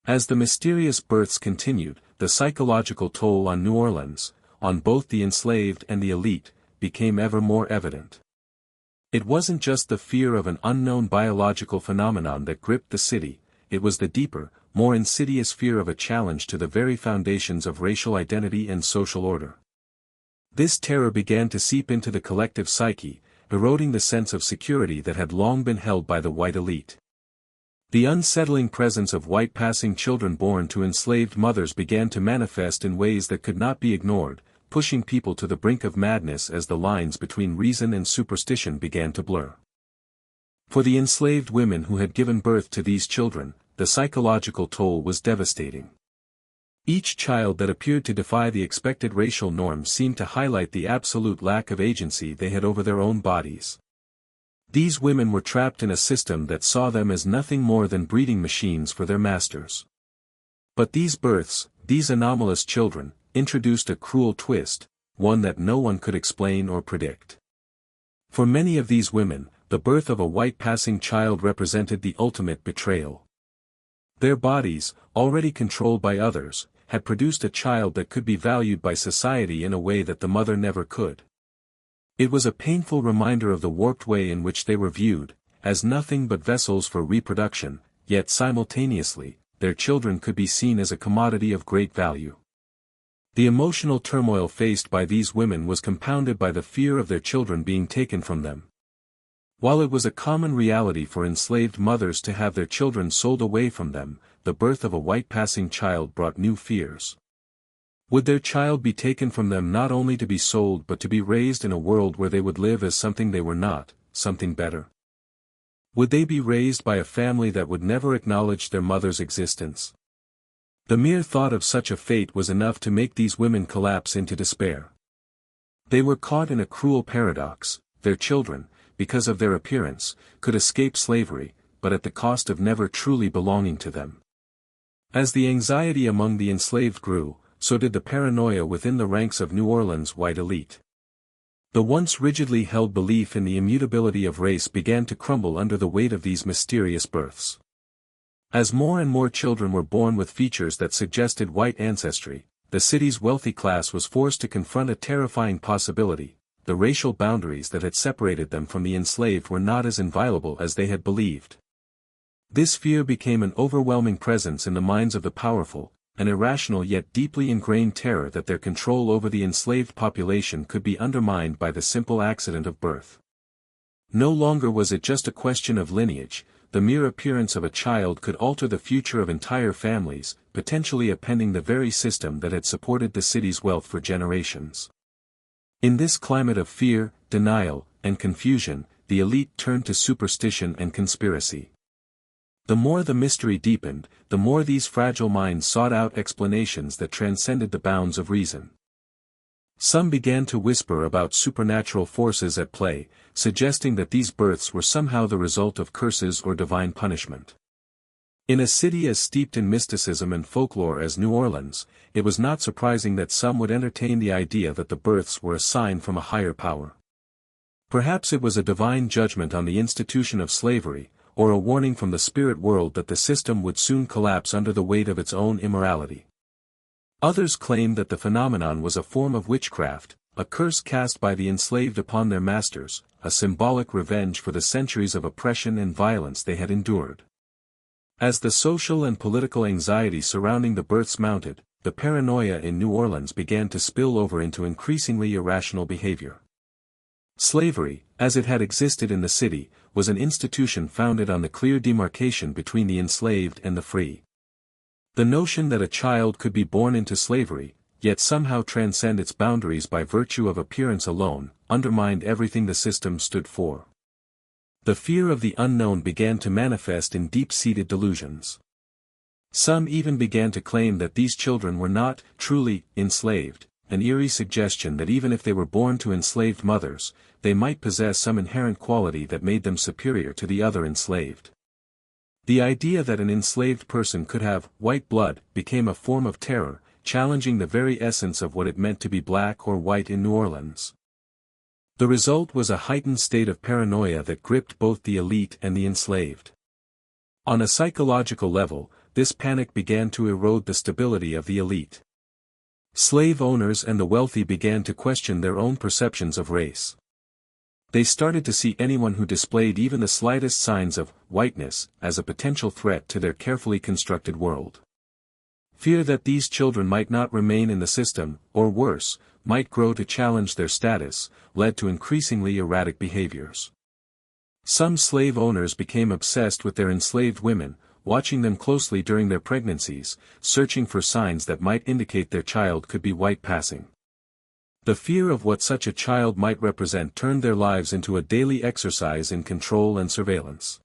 As the mysterious births continued, the psychological toll on New Orleans, on both the enslaved and the elite, became ever more evident. It wasn't just the fear of an unknown biological phenomenon that gripped the city, it was the deeper, more insidious fear of a challenge to the very foundations of racial identity and social order. This terror began to seep into the collective psyche, eroding the sense of security that had long been held by the white elite. The unsettling presence of white passing children born to enslaved mothers began to manifest in ways that could not be ignored, pushing people to the brink of madness as the lines between reason and superstition began to blur. For the enslaved women who had given birth to these children, the psychological toll was devastating. Each child that appeared to defy the expected racial norms seemed to highlight the absolute lack of agency they had over their own bodies. These women were trapped in a system that saw them as nothing more than breeding machines for their masters. But these births, these anomalous children, introduced a cruel twist, one that no one could explain or predict. For many of these women, the birth of a white passing child represented the ultimate betrayal. Their bodies, already controlled by others, had produced a child that could be valued by society in a way that the mother never could. It was a painful reminder of the warped way in which they were viewed, as nothing but vessels for reproduction, yet simultaneously, their children could be seen as a commodity of great value. The emotional turmoil faced by these women was compounded by the fear of their children being taken from them. While it was a common reality for enslaved mothers to have their children sold away from them, the birth of a white passing child brought new fears. Would their child be taken from them not only to be sold but to be raised in a world where they would live as something they were not, something better? Would they be raised by a family that would never acknowledge their mother's existence? The mere thought of such a fate was enough to make these women collapse into despair. They were caught in a cruel paradox: their children, because of their appearance, could escape slavery, but at the cost of never truly belonging to them. As the anxiety among the enslaved grew, so did the paranoia within the ranks of New Orleans' white elite. The once rigidly held belief in the immutability of race began to crumble under the weight of these mysterious births. As more and more children were born with features that suggested white ancestry, the city's wealthy class was forced to confront a terrifying possibility: the racial boundaries that had separated them from the enslaved were not as inviolable as they had believed. This fear became an overwhelming presence in the minds of the powerful, an irrational yet deeply ingrained terror that their control over the enslaved population could be undermined by the simple accident of birth. No longer was it just a question of lineage. The mere appearance of a child could alter the future of entire families, potentially upending the very system that had supported the city's wealth for generations. In this climate of fear, denial, and confusion, the elite turned to superstition and conspiracy. The more the mystery deepened, the more these fragile minds sought out explanations that transcended the bounds of reason. Some began to whisper about supernatural forces at play, suggesting that these births were somehow the result of curses or divine punishment. In a city as steeped in mysticism and folklore as New Orleans, it was not surprising that some would entertain the idea that the births were a sign from a higher power. Perhaps it was a divine judgment on the institution of slavery, or a warning from the spirit world that the system would soon collapse under the weight of its own immorality. Others claimed that the phenomenon was a form of witchcraft, a curse cast by the enslaved upon their masters, a symbolic revenge for the centuries of oppression and violence they had endured. As the social and political anxiety surrounding the births mounted, the paranoia in New Orleans began to spill over into increasingly irrational behavior. Slavery, as it had existed in the city, was an institution founded on the clear demarcation between the enslaved and the free. The notion that a child could be born into slavery, yet somehow transcend its boundaries by virtue of appearance alone, undermined everything the system stood for. The fear of the unknown began to manifest in deep-seated delusions. Some even began to claim that these children were not truly enslaved, an eerie suggestion that even if they were born to enslaved mothers, they might possess some inherent quality that made them superior to the other enslaved. The idea that an enslaved person could have white blood became a form of terror, challenging the very essence of what it meant to be black or white in New Orleans. The result was a heightened state of paranoia that gripped both the elite and the enslaved. On a psychological level, this panic began to erode the stability of the elite. Slave owners and the wealthy began to question their own perceptions of race. They started to see anyone who displayed even the slightest signs of whiteness as a potential threat to their carefully constructed world. Fear that these children might not remain in the system, or worse, might grow to challenge their status, led to increasingly erratic behaviors. Some slave owners became obsessed with their enslaved women, watching them closely during their pregnancies, searching for signs that might indicate their child could be white passing. The fear of what such a child might represent turned their lives into a daily exercise in control and surveillance.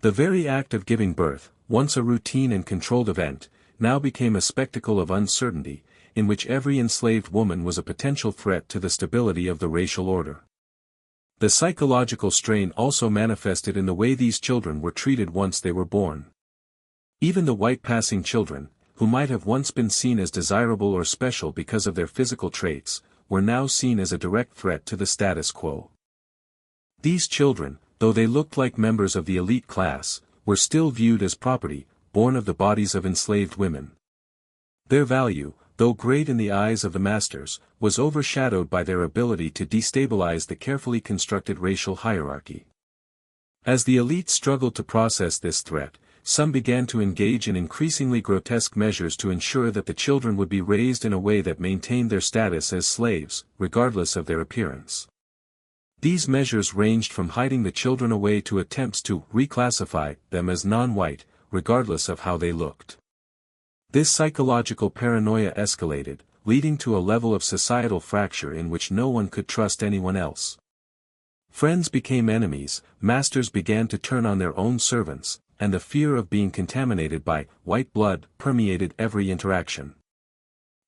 The very act of giving birth, once a routine and controlled event, now became a spectacle of uncertainty, in which every enslaved woman was a potential threat to the stability of the racial order. The psychological strain also manifested in the way these children were treated once they were born. Even the white-passing children, who might have once been seen as desirable or special because of their physical traits, were now seen as a direct threat to the status quo. These children, though they looked like members of the elite class, were still viewed as property, born of the bodies of enslaved women. Their value, though great in the eyes of the masters, was overshadowed by their ability to destabilize the carefully constructed racial hierarchy. As the elite struggled to process this threat, some began to engage in increasingly grotesque measures to ensure that the children would be raised in a way that maintained their status as slaves, regardless of their appearance. These measures ranged from hiding the children away to attempts to reclassify them as non-white, regardless of how they looked. This psychological paranoia escalated, leading to a level of societal fracture in which no one could trust anyone else. Friends became enemies, masters began to turn on their own servants, and the fear of being contaminated by white blood permeated every interaction.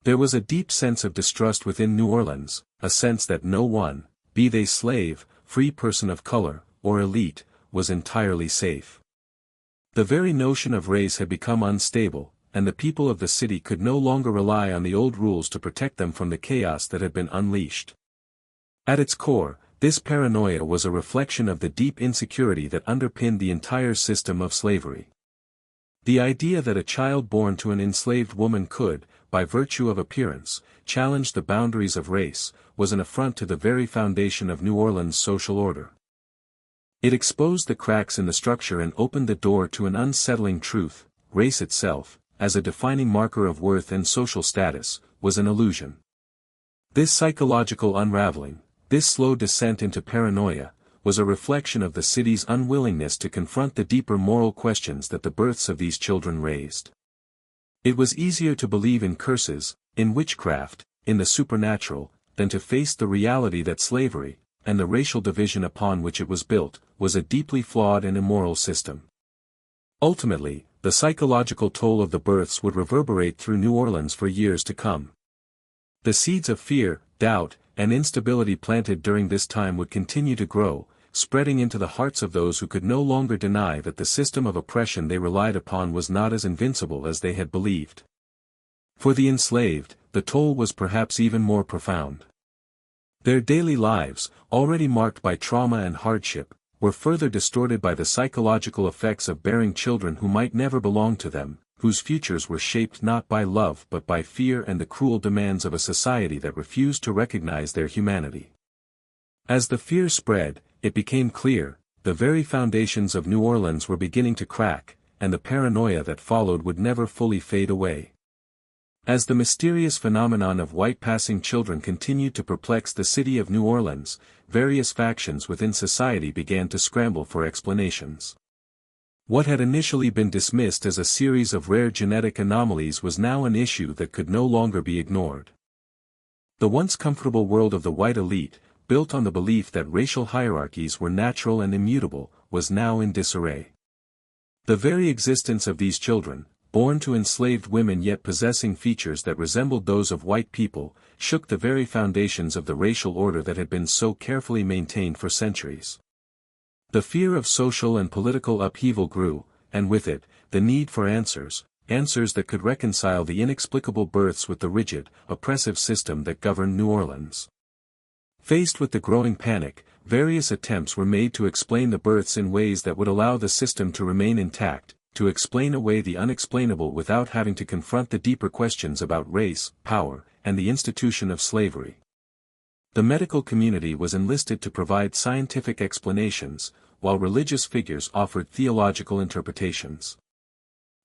There was a deep sense of distrust within New Orleans, a sense that no one, be they slave, free person of color, or elite, was entirely safe. The very notion of race had become unstable, and the people of the city could no longer rely on the old rules to protect them from the chaos that had been unleashed. At its core, this paranoia was a reflection of the deep insecurity that underpinned the entire system of slavery. The idea that a child born to an enslaved woman could, by virtue of appearance, challenge the boundaries of race, was an affront to the very foundation of New Orleans' social order. It exposed the cracks in the structure and opened the door to an unsettling truth: race itself, as a defining marker of worth and social status, was an illusion. This psychological unraveling, this slow descent into paranoia, was a reflection of the city's unwillingness to confront the deeper moral questions that the births of these children raised. It was easier to believe in curses, in witchcraft, in the supernatural, than to face the reality that slavery, and the racial division upon which it was built, was a deeply flawed and immoral system. Ultimately, the psychological toll of the births would reverberate through New Orleans for years to come. The seeds of fear, doubt, and instability planted during this time would continue to grow, spreading into the hearts of those who could no longer deny that the system of oppression they relied upon was not as invincible as they had believed. For the enslaved, the toll was perhaps even more profound. Their daily lives, already marked by trauma and hardship, were further distorted by the psychological effects of bearing children who might never belong to them, whose futures were shaped not by love but by fear and the cruel demands of a society that refused to recognize their humanity. As the fear spread, it became clear, the very foundations of New Orleans were beginning to crack, and the paranoia that followed would never fully fade away. As the mysterious phenomenon of white-passing children continued to perplex the city of New Orleans, various factions within society began to scramble for explanations. What had initially been dismissed as a series of rare genetic anomalies was now an issue that could no longer be ignored. The once comfortable world of the white elite, built on the belief that racial hierarchies were natural and immutable, was now in disarray. The very existence of these children, born to enslaved women yet possessing features that resembled those of white people, shook the very foundations of the racial order that had been so carefully maintained for centuries. The fear of social and political upheaval grew, and with it, the need for answers that could reconcile the inexplicable births with the rigid, oppressive system that governed New Orleans. Faced with the growing panic, various attempts were made to explain the births in ways that would allow the system to remain intact, to explain away the unexplainable without having to confront the deeper questions about race, power, and the institution of slavery. The medical community was enlisted to provide scientific explanations, while religious figures offered theological interpretations.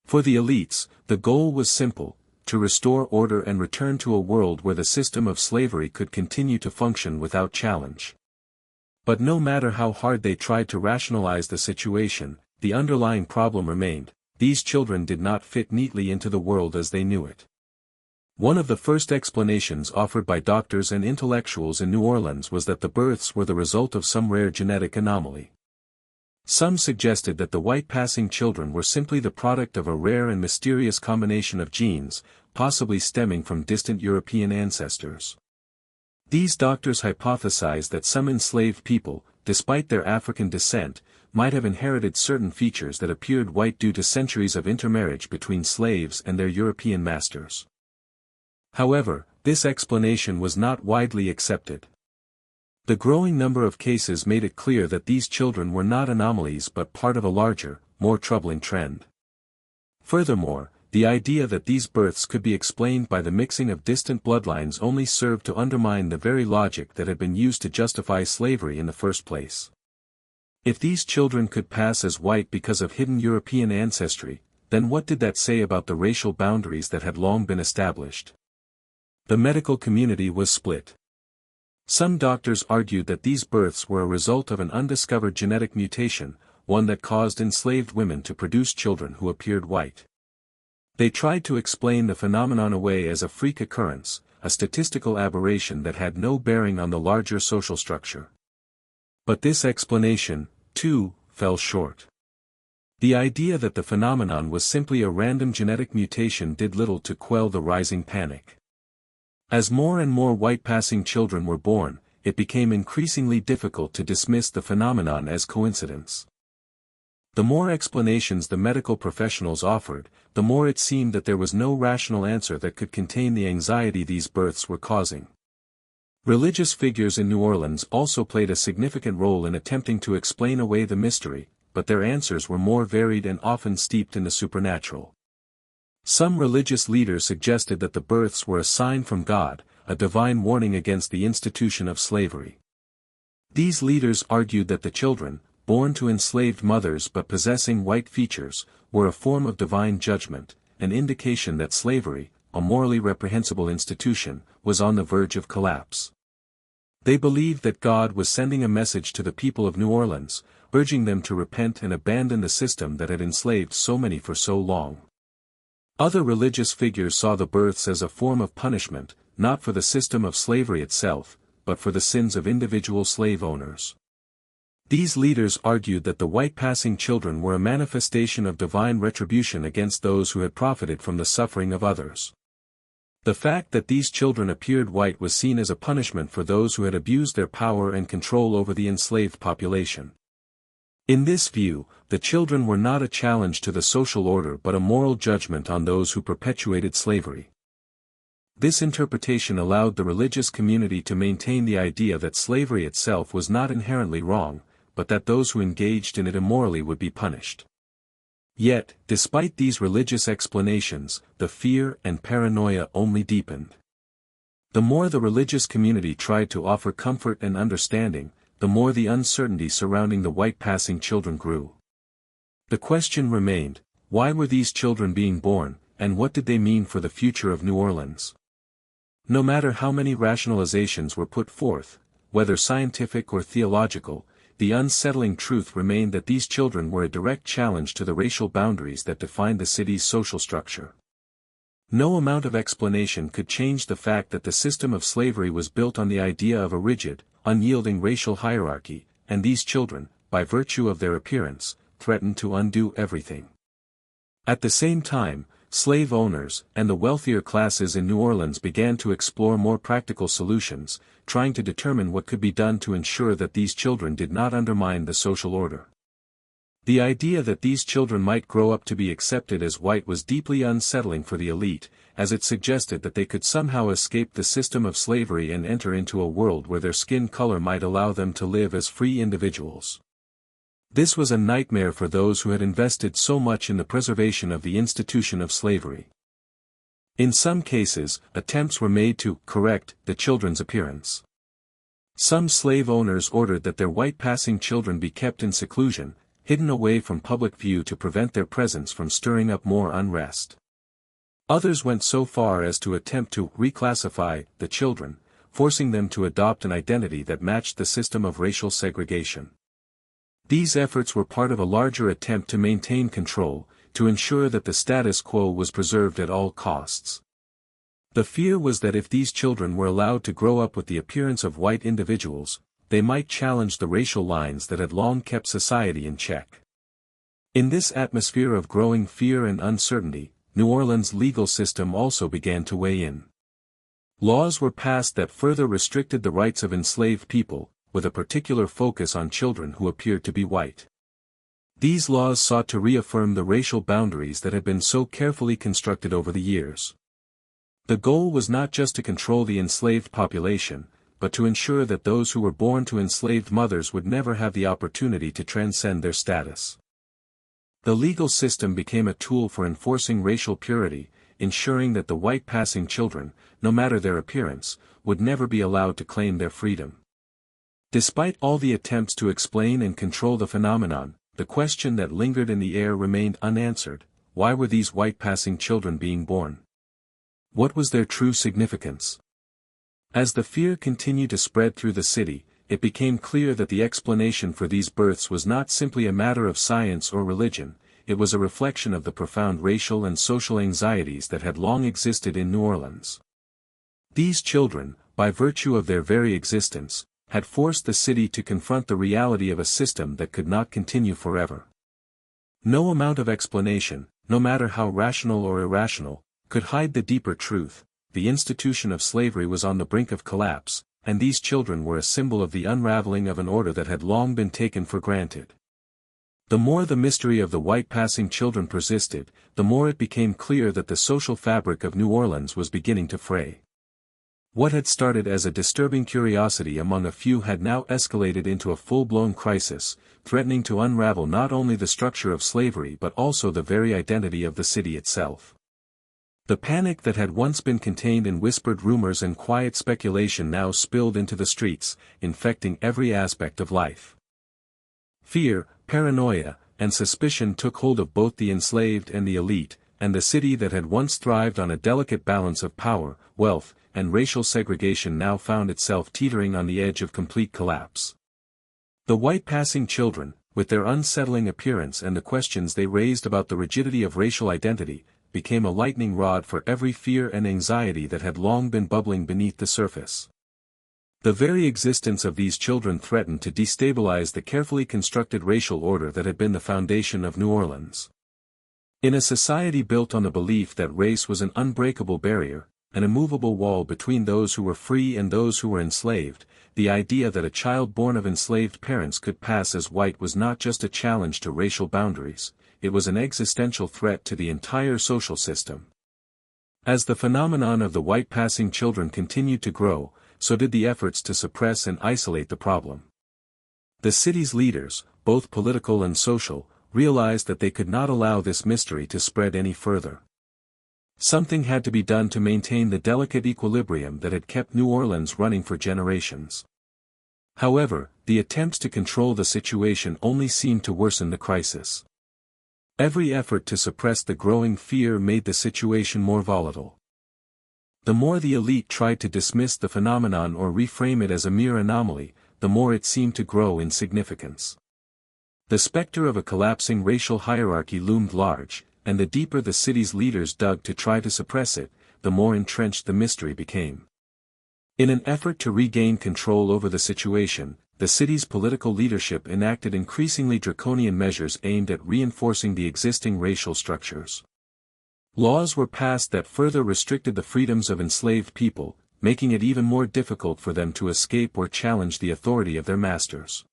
For the elites, the goal was simple: to restore order and return to a world where the system of slavery could continue to function without challenge. But no matter how hard they tried to rationalize the situation, the underlying problem remained: these children did not fit neatly into the world as they knew it. One of the first explanations offered by doctors and intellectuals in New Orleans was that the births were the result of some rare genetic anomaly. Some suggested that the white passing children were simply the product of a rare and mysterious combination of genes, possibly stemming from distant European ancestors. These doctors hypothesized that some enslaved people, despite their African descent, might have inherited certain features that appeared white due to centuries of intermarriage between slaves and their European masters. However, this explanation was not widely accepted. The growing number of cases made it clear that these children were not anomalies but part of a larger, more troubling trend. Furthermore, the idea that these births could be explained by the mixing of distant bloodlines only served to undermine the very logic that had been used to justify slavery in the first place. If these children could pass as white because of hidden European ancestry, then what did that say about the racial boundaries that had long been established? The medical community was split. Some doctors argued that these births were a result of an undiscovered genetic mutation, one that caused enslaved women to produce children who appeared white. They tried to explain the phenomenon away as a freak occurrence, a statistical aberration that had no bearing on the larger social structure. But this explanation, too, fell short. The idea that the phenomenon was simply a random genetic mutation did little to quell the rising panic. As more and more white-passing children were born, it became increasingly difficult to dismiss the phenomenon as coincidence. The more explanations the medical professionals offered, the more it seemed that there was no rational answer that could contain the anxiety these births were causing. Religious figures in New Orleans also played a significant role in attempting to explain away the mystery, but their answers were more varied and often steeped in the supernatural. Some religious leaders suggested that the births were a sign from God, a divine warning against the institution of slavery. These leaders argued that the children, born to enslaved mothers but possessing white features, were a form of divine judgment, an indication that slavery, a morally reprehensible institution, was on the verge of collapse. They believed that God was sending a message to the people of New Orleans, urging them to repent and abandon the system that had enslaved so many for so long. Other religious figures saw the births as a form of punishment, not for the system of slavery itself, but for the sins of individual slave owners. These leaders argued that the white-passing children were a manifestation of divine retribution against those who had profited from the suffering of others. The fact that these children appeared white was seen as a punishment for those who had abused their power and control over the enslaved population. In this view, the children were not a challenge to the social order but a moral judgment on those who perpetuated slavery. This interpretation allowed the religious community to maintain the idea that slavery itself was not inherently wrong, but that those who engaged in it immorally would be punished. Yet, despite these religious explanations, the fear and paranoia only deepened. The more the religious community tried to offer comfort and understanding, the more the uncertainty surrounding the white-passing children grew. The question remained: why were these children being born, and what did they mean for the future of New Orleans? No matter how many rationalizations were put forth, whether scientific or theological, the unsettling truth remained that these children were a direct challenge to the racial boundaries that defined the city's social structure. No amount of explanation could change the fact that the system of slavery was built on the idea of a rigid, unyielding racial hierarchy, and these children, by virtue of their appearance, threatened to undo everything. At the same time, slave owners and the wealthier classes in New Orleans began to explore more practical solutions, trying to determine what could be done to ensure that these children did not undermine the social order. The idea that these children might grow up to be accepted as white was deeply unsettling for the elite, as it suggested that they could somehow escape the system of slavery and enter into a world where their skin color might allow them to live as free individuals. This was a nightmare for those who had invested so much in the preservation of the institution of slavery. In some cases, attempts were made to correct the children's appearance. Some slave owners ordered that their white passing children be kept in seclusion, hidden away from public view to prevent their presence from stirring up more unrest. Others went so far as to attempt to reclassify the children, forcing them to adopt an identity that matched the system of racial segregation. These efforts were part of a larger attempt to maintain control, to ensure that the status quo was preserved at all costs. The fear was that if these children were allowed to grow up with the appearance of white individuals, they might challenge the racial lines that had long kept society in check. In this atmosphere of growing fear and uncertainty, New Orleans' legal system also began to weigh in. Laws were passed that further restricted the rights of enslaved people, with a particular focus on children who appeared to be white. These laws sought to reaffirm the racial boundaries that had been so carefully constructed over the years. The goal was not just to control the enslaved population, but to ensure that those who were born to enslaved mothers would never have the opportunity to transcend their status. The legal system became a tool for enforcing racial purity, ensuring that the white passing children, no matter their appearance, would never be allowed to claim their freedom. Despite all the attempts to explain and control the phenomenon, the question that lingered in the air remained unanswered: why were these white passing children being born? What was their true significance? As the fear continued to spread through the city, it became clear that the explanation for these births was not simply a matter of science or religion, it was a reflection of the profound racial and social anxieties that had long existed in New Orleans. These children, by virtue of their very existence, had forced the city to confront the reality of a system that could not continue forever. No amount of explanation, no matter how rational or irrational, could hide the deeper truth: the institution of slavery was on the brink of collapse, and these children were a symbol of the unraveling of an order that had long been taken for granted. The more the mystery of the white passing children persisted, the more it became clear that the social fabric of New Orleans was beginning to fray. What had started as a disturbing curiosity among a few had now escalated into a full-blown crisis, threatening to unravel not only the structure of slavery but also the very identity of the city itself. The panic that had once been contained in whispered rumors and quiet speculation now spilled into the streets, infecting every aspect of life. Fear, paranoia, and suspicion took hold of both the enslaved and the elite, and the city that had once thrived on a delicate balance of power, wealth, and racial segregation now found itself teetering on the edge of complete collapse. The white passing children, with their unsettling appearance and the questions they raised about the rigidity of racial identity, became a lightning rod for every fear and anxiety that had long been bubbling beneath the surface. The very existence of these children threatened to destabilize the carefully constructed racial order that had been the foundation of New Orleans. In a society built on the belief that race was an unbreakable barrier, an immovable wall between those who were free and those who were enslaved, the idea that a child born of enslaved parents could pass as white was not just a challenge to racial boundaries, it was an existential threat to the entire social system. As the phenomenon of the white passing children continued to grow, so did the efforts to suppress and isolate the problem. The city's leaders, both political and social, realized that they could not allow this mystery to spread any further. Something had to be done to maintain the delicate equilibrium that had kept New Orleans running for generations. However, the attempts to control the situation only seemed to worsen the crisis. Every effort to suppress the growing fear made the situation more volatile. The more the elite tried to dismiss the phenomenon or reframe it as a mere anomaly, the more it seemed to grow in significance. The specter of a collapsing racial hierarchy loomed large, and the deeper the city's leaders dug to try to suppress it, the more entrenched the mystery became. In an effort to regain control over the situation, the city's political leadership enacted increasingly draconian measures aimed at reinforcing the existing racial structures. Laws were passed that further restricted the freedoms of enslaved people, making it even more difficult for them to escape or challenge the authority of their masters.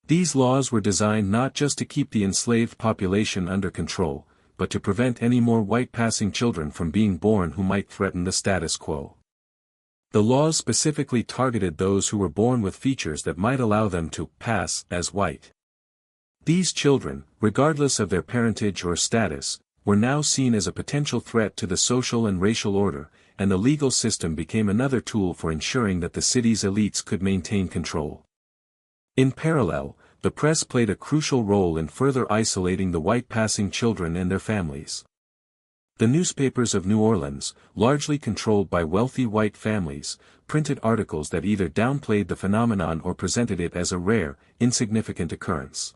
These laws were designed not just to keep the enslaved population under control, but to prevent any more white passing children from being born who might threaten the status quo. The laws specifically targeted those who were born with features that might allow them to pass as white. These children, regardless of their parentage or status, were now seen as a potential threat to the social and racial order, and the legal system became another tool for ensuring that the city's elites could maintain control. In parallel, the press played a crucial role in further isolating the white passing children and their families. The newspapers of New Orleans, largely controlled by wealthy white families, printed articles that either downplayed the phenomenon or presented it as a rare, insignificant occurrence.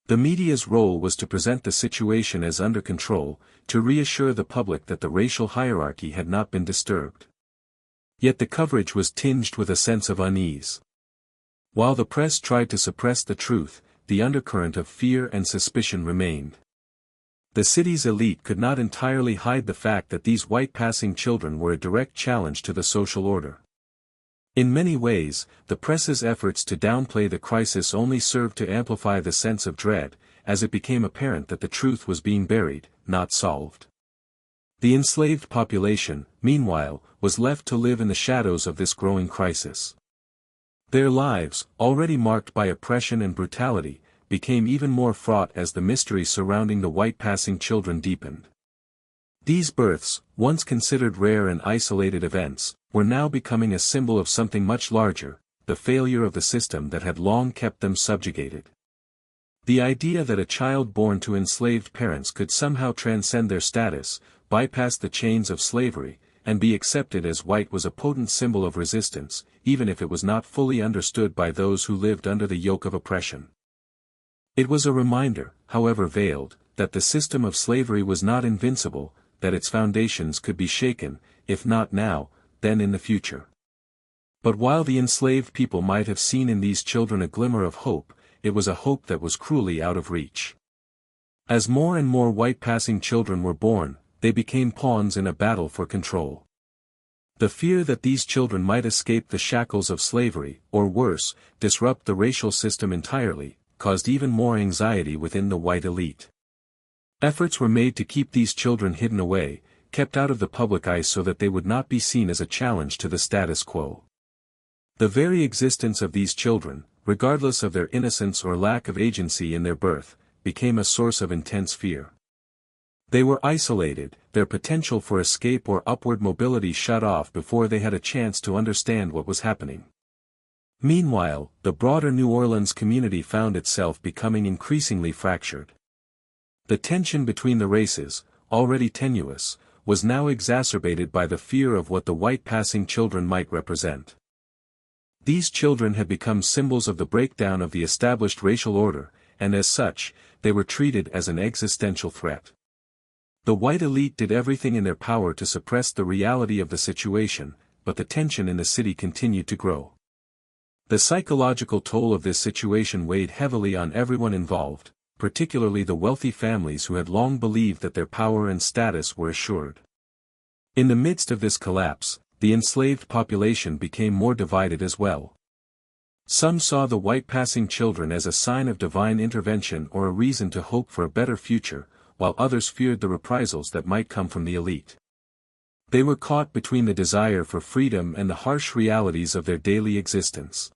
The media's role was to present the situation as under control, to reassure the public that the racial hierarchy had not been disturbed. Yet the coverage was tinged with a sense of unease. While the press tried to suppress the truth, the undercurrent of fear and suspicion remained. The city's elite could not entirely hide the fact that these white passing children were a direct challenge to the social order. In many ways, the press's efforts to downplay the crisis only served to amplify the sense of dread, as it became apparent that the truth was being buried, not solved. The enslaved population, meanwhile, was left to live in the shadows of this growing crisis. Their lives, already marked by oppression and brutality, became even more fraught as the mystery surrounding the white passing children deepened. These births, once considered rare and isolated events, were now becoming a symbol of something much larger, the failure of the system that had long kept them subjugated. The idea that a child born to enslaved parents could somehow transcend their status, bypass the chains of slavery, and be accepted as white was a potent symbol of resistance, even if it was not fully understood by those who lived under the yoke of oppression. It was a reminder, however veiled, that the system of slavery was not invincible, that its foundations could be shaken, if not now, then in the future. But while the enslaved people might have seen in these children a glimmer of hope, it was a hope that was cruelly out of reach. As more and more white passing children were born, they became pawns in a battle for control. The fear that these children might escape the shackles of slavery, or worse, disrupt the racial system entirely, caused even more anxiety within the white elite. Efforts were made to keep these children hidden away, kept out of the public eye so that they would not be seen as a challenge to the status quo. The very existence of these children, regardless of their innocence or lack of agency in their birth, became a source of intense fear. They were isolated, their potential for escape or upward mobility shut off before they had a chance to understand what was happening. Meanwhile, the broader New Orleans community found itself becoming increasingly fractured. The tension between the races, already tenuous, was now exacerbated by the fear of what the white passing children might represent. These children had become symbols of the breakdown of the established racial order, and as such, they were treated as an existential threat. The white elite did everything in their power to suppress the reality of the situation, but the tension in the city continued to grow. The psychological toll of this situation weighed heavily on everyone involved, particularly the wealthy families who had long believed that their power and status were assured. In the midst of this collapse, the enslaved population became more divided as well. Some saw the white passing children as a sign of divine intervention or a reason to hope for a better future, while others feared the reprisals that might come from the elite. They were caught between the desire for freedom and the harsh realities of their daily existence.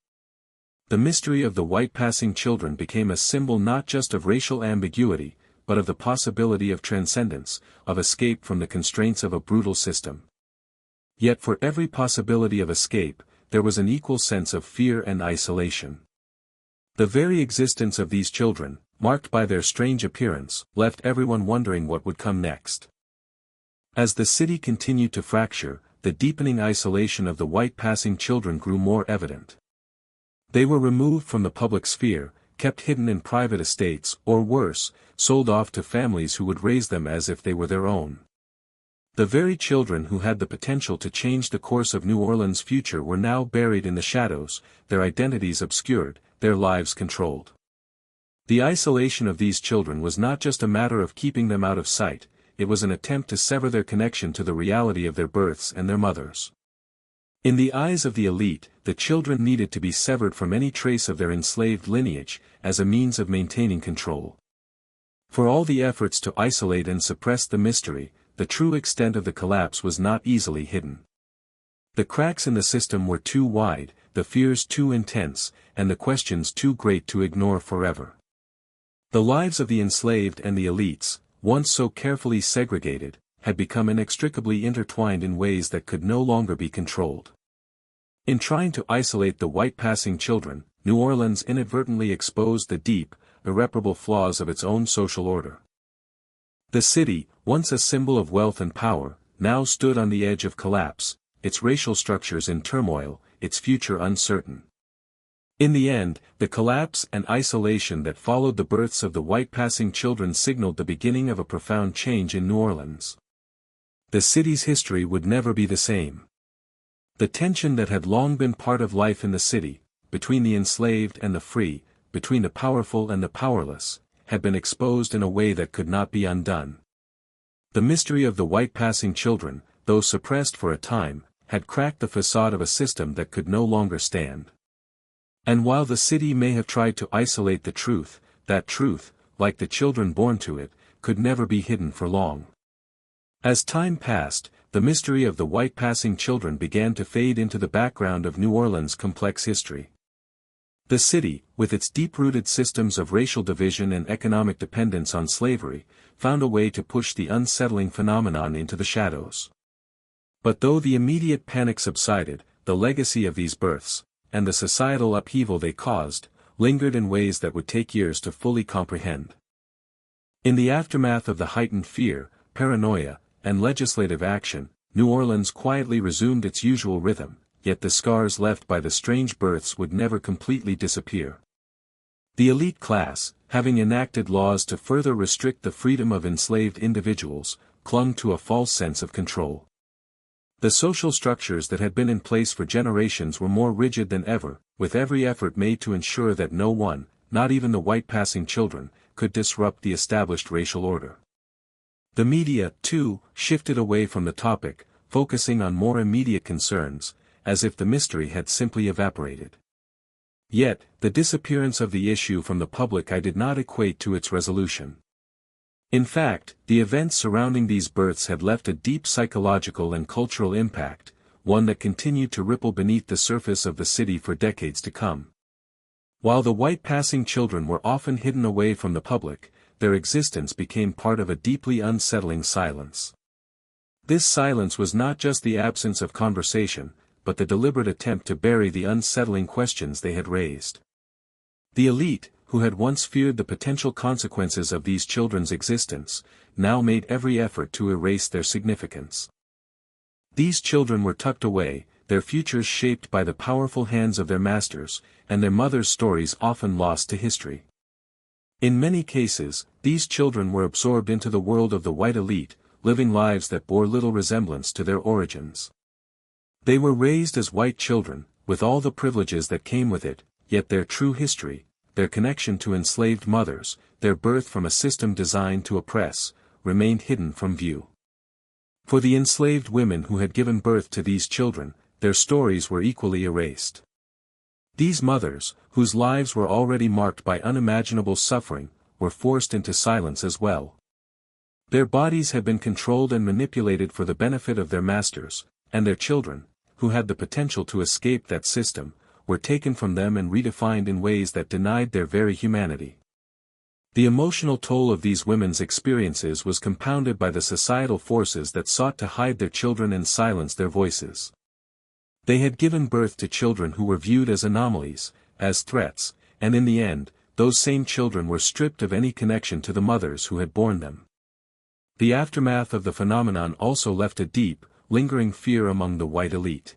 The mystery of the white passing children became a symbol not just of racial ambiguity, but of the possibility of transcendence, of escape from the constraints of a brutal system. Yet for every possibility of escape, there was an equal sense of fear and isolation. The very existence of these children, marked by their strange appearance, left everyone wondering what would come next. As the city continued to fracture, the deepening isolation of the white passing children grew more evident. They were removed from the public sphere, kept hidden in private estates, or worse, sold off to families who would raise them as if they were their own. The very children who had the potential to change the course of New Orleans' future were now buried in the shadows, their identities obscured, their lives controlled. The isolation of these children was not just a matter of keeping them out of sight, it was an attempt to sever their connection to the reality of their births and their mothers. In the eyes of the elite, the children needed to be severed from any trace of their enslaved lineage, as a means of maintaining control. For all the efforts to isolate and suppress the mystery, the true extent of the collapse was not easily hidden. The cracks in the system were too wide, the fears too intense, and the questions too great to ignore forever. The lives of the enslaved and the elites, once so carefully segregated, had become inextricably intertwined in ways that could no longer be controlled. In trying to isolate the white passing children, New Orleans inadvertently exposed the deep, irreparable flaws of its own social order. The city, once a symbol of wealth and power, now stood on the edge of collapse, its racial structures in turmoil, its future uncertain. In the end, the collapse and isolation that followed the births of the white passing children signaled the beginning of a profound change in New Orleans. The city's history would never be the same. The tension that had long been part of life in the city, between the enslaved and the free, between the powerful and the powerless, had been exposed in a way that could not be undone. The mystery of the white passing children, though suppressed for a time, had cracked the facade of a system that could no longer stand. And while the city may have tried to isolate the truth, that truth, like the children born to it, could never be hidden for long. As time passed, the mystery of the white passing children began to fade into the background of New Orleans' complex history. The city, with its deep-rooted systems of racial division and economic dependence on slavery, found a way to push the unsettling phenomenon into the shadows. But though the immediate panic subsided, the legacy of these births, and the societal upheaval they caused, lingered in ways that would take years to fully comprehend. In the aftermath of the heightened fear, paranoia, and legislative action, New Orleans quietly resumed its usual rhythm, yet the scars left by the strange births would never completely disappear. The elite class, having enacted laws to further restrict the freedom of enslaved individuals, clung to a false sense of control. The social structures that had been in place for generations were more rigid than ever, with every effort made to ensure that no one, not even the white passing children, could disrupt the established racial order. The media, too, shifted away from the topic, focusing on more immediate concerns, as if the mystery had simply evaporated. Yet, the disappearance of the issue from the public eye did not equate to its resolution. In fact, the events surrounding these births had left a deep psychological and cultural impact, one that continued to ripple beneath the surface of the city for decades to come. While the white passing children were often hidden away from the public, their existence became part of a deeply unsettling silence. This silence was not just the absence of conversation, but the deliberate attempt to bury the unsettling questions they had raised. The elite, who had once feared the potential consequences of these children's existence, now made every effort to erase their significance. These children were tucked away, their futures shaped by the powerful hands of their masters, and their mothers' stories often lost to history. In many cases, these children were absorbed into the world of the white elite, living lives that bore little resemblance to their origins. They were raised as white children, with all the privileges that came with it, yet their true history, their connection to enslaved mothers, their birth from a system designed to oppress, remained hidden from view. For the enslaved women who had given birth to these children, their stories were equally erased. These mothers, whose lives were already marked by unimaginable suffering, were forced into silence as well. Their bodies had been controlled and manipulated for the benefit of their masters, and their children, who had the potential to escape that system, were taken from them and redefined in ways that denied their very humanity. The emotional toll of these women's experiences was compounded by the societal forces that sought to hide their children and silence their voices. They had given birth to children who were viewed as anomalies, as threats, and in the end, those same children were stripped of any connection to the mothers who had borne them. The aftermath of the phenomenon also left a deep, lingering fear among the white elite.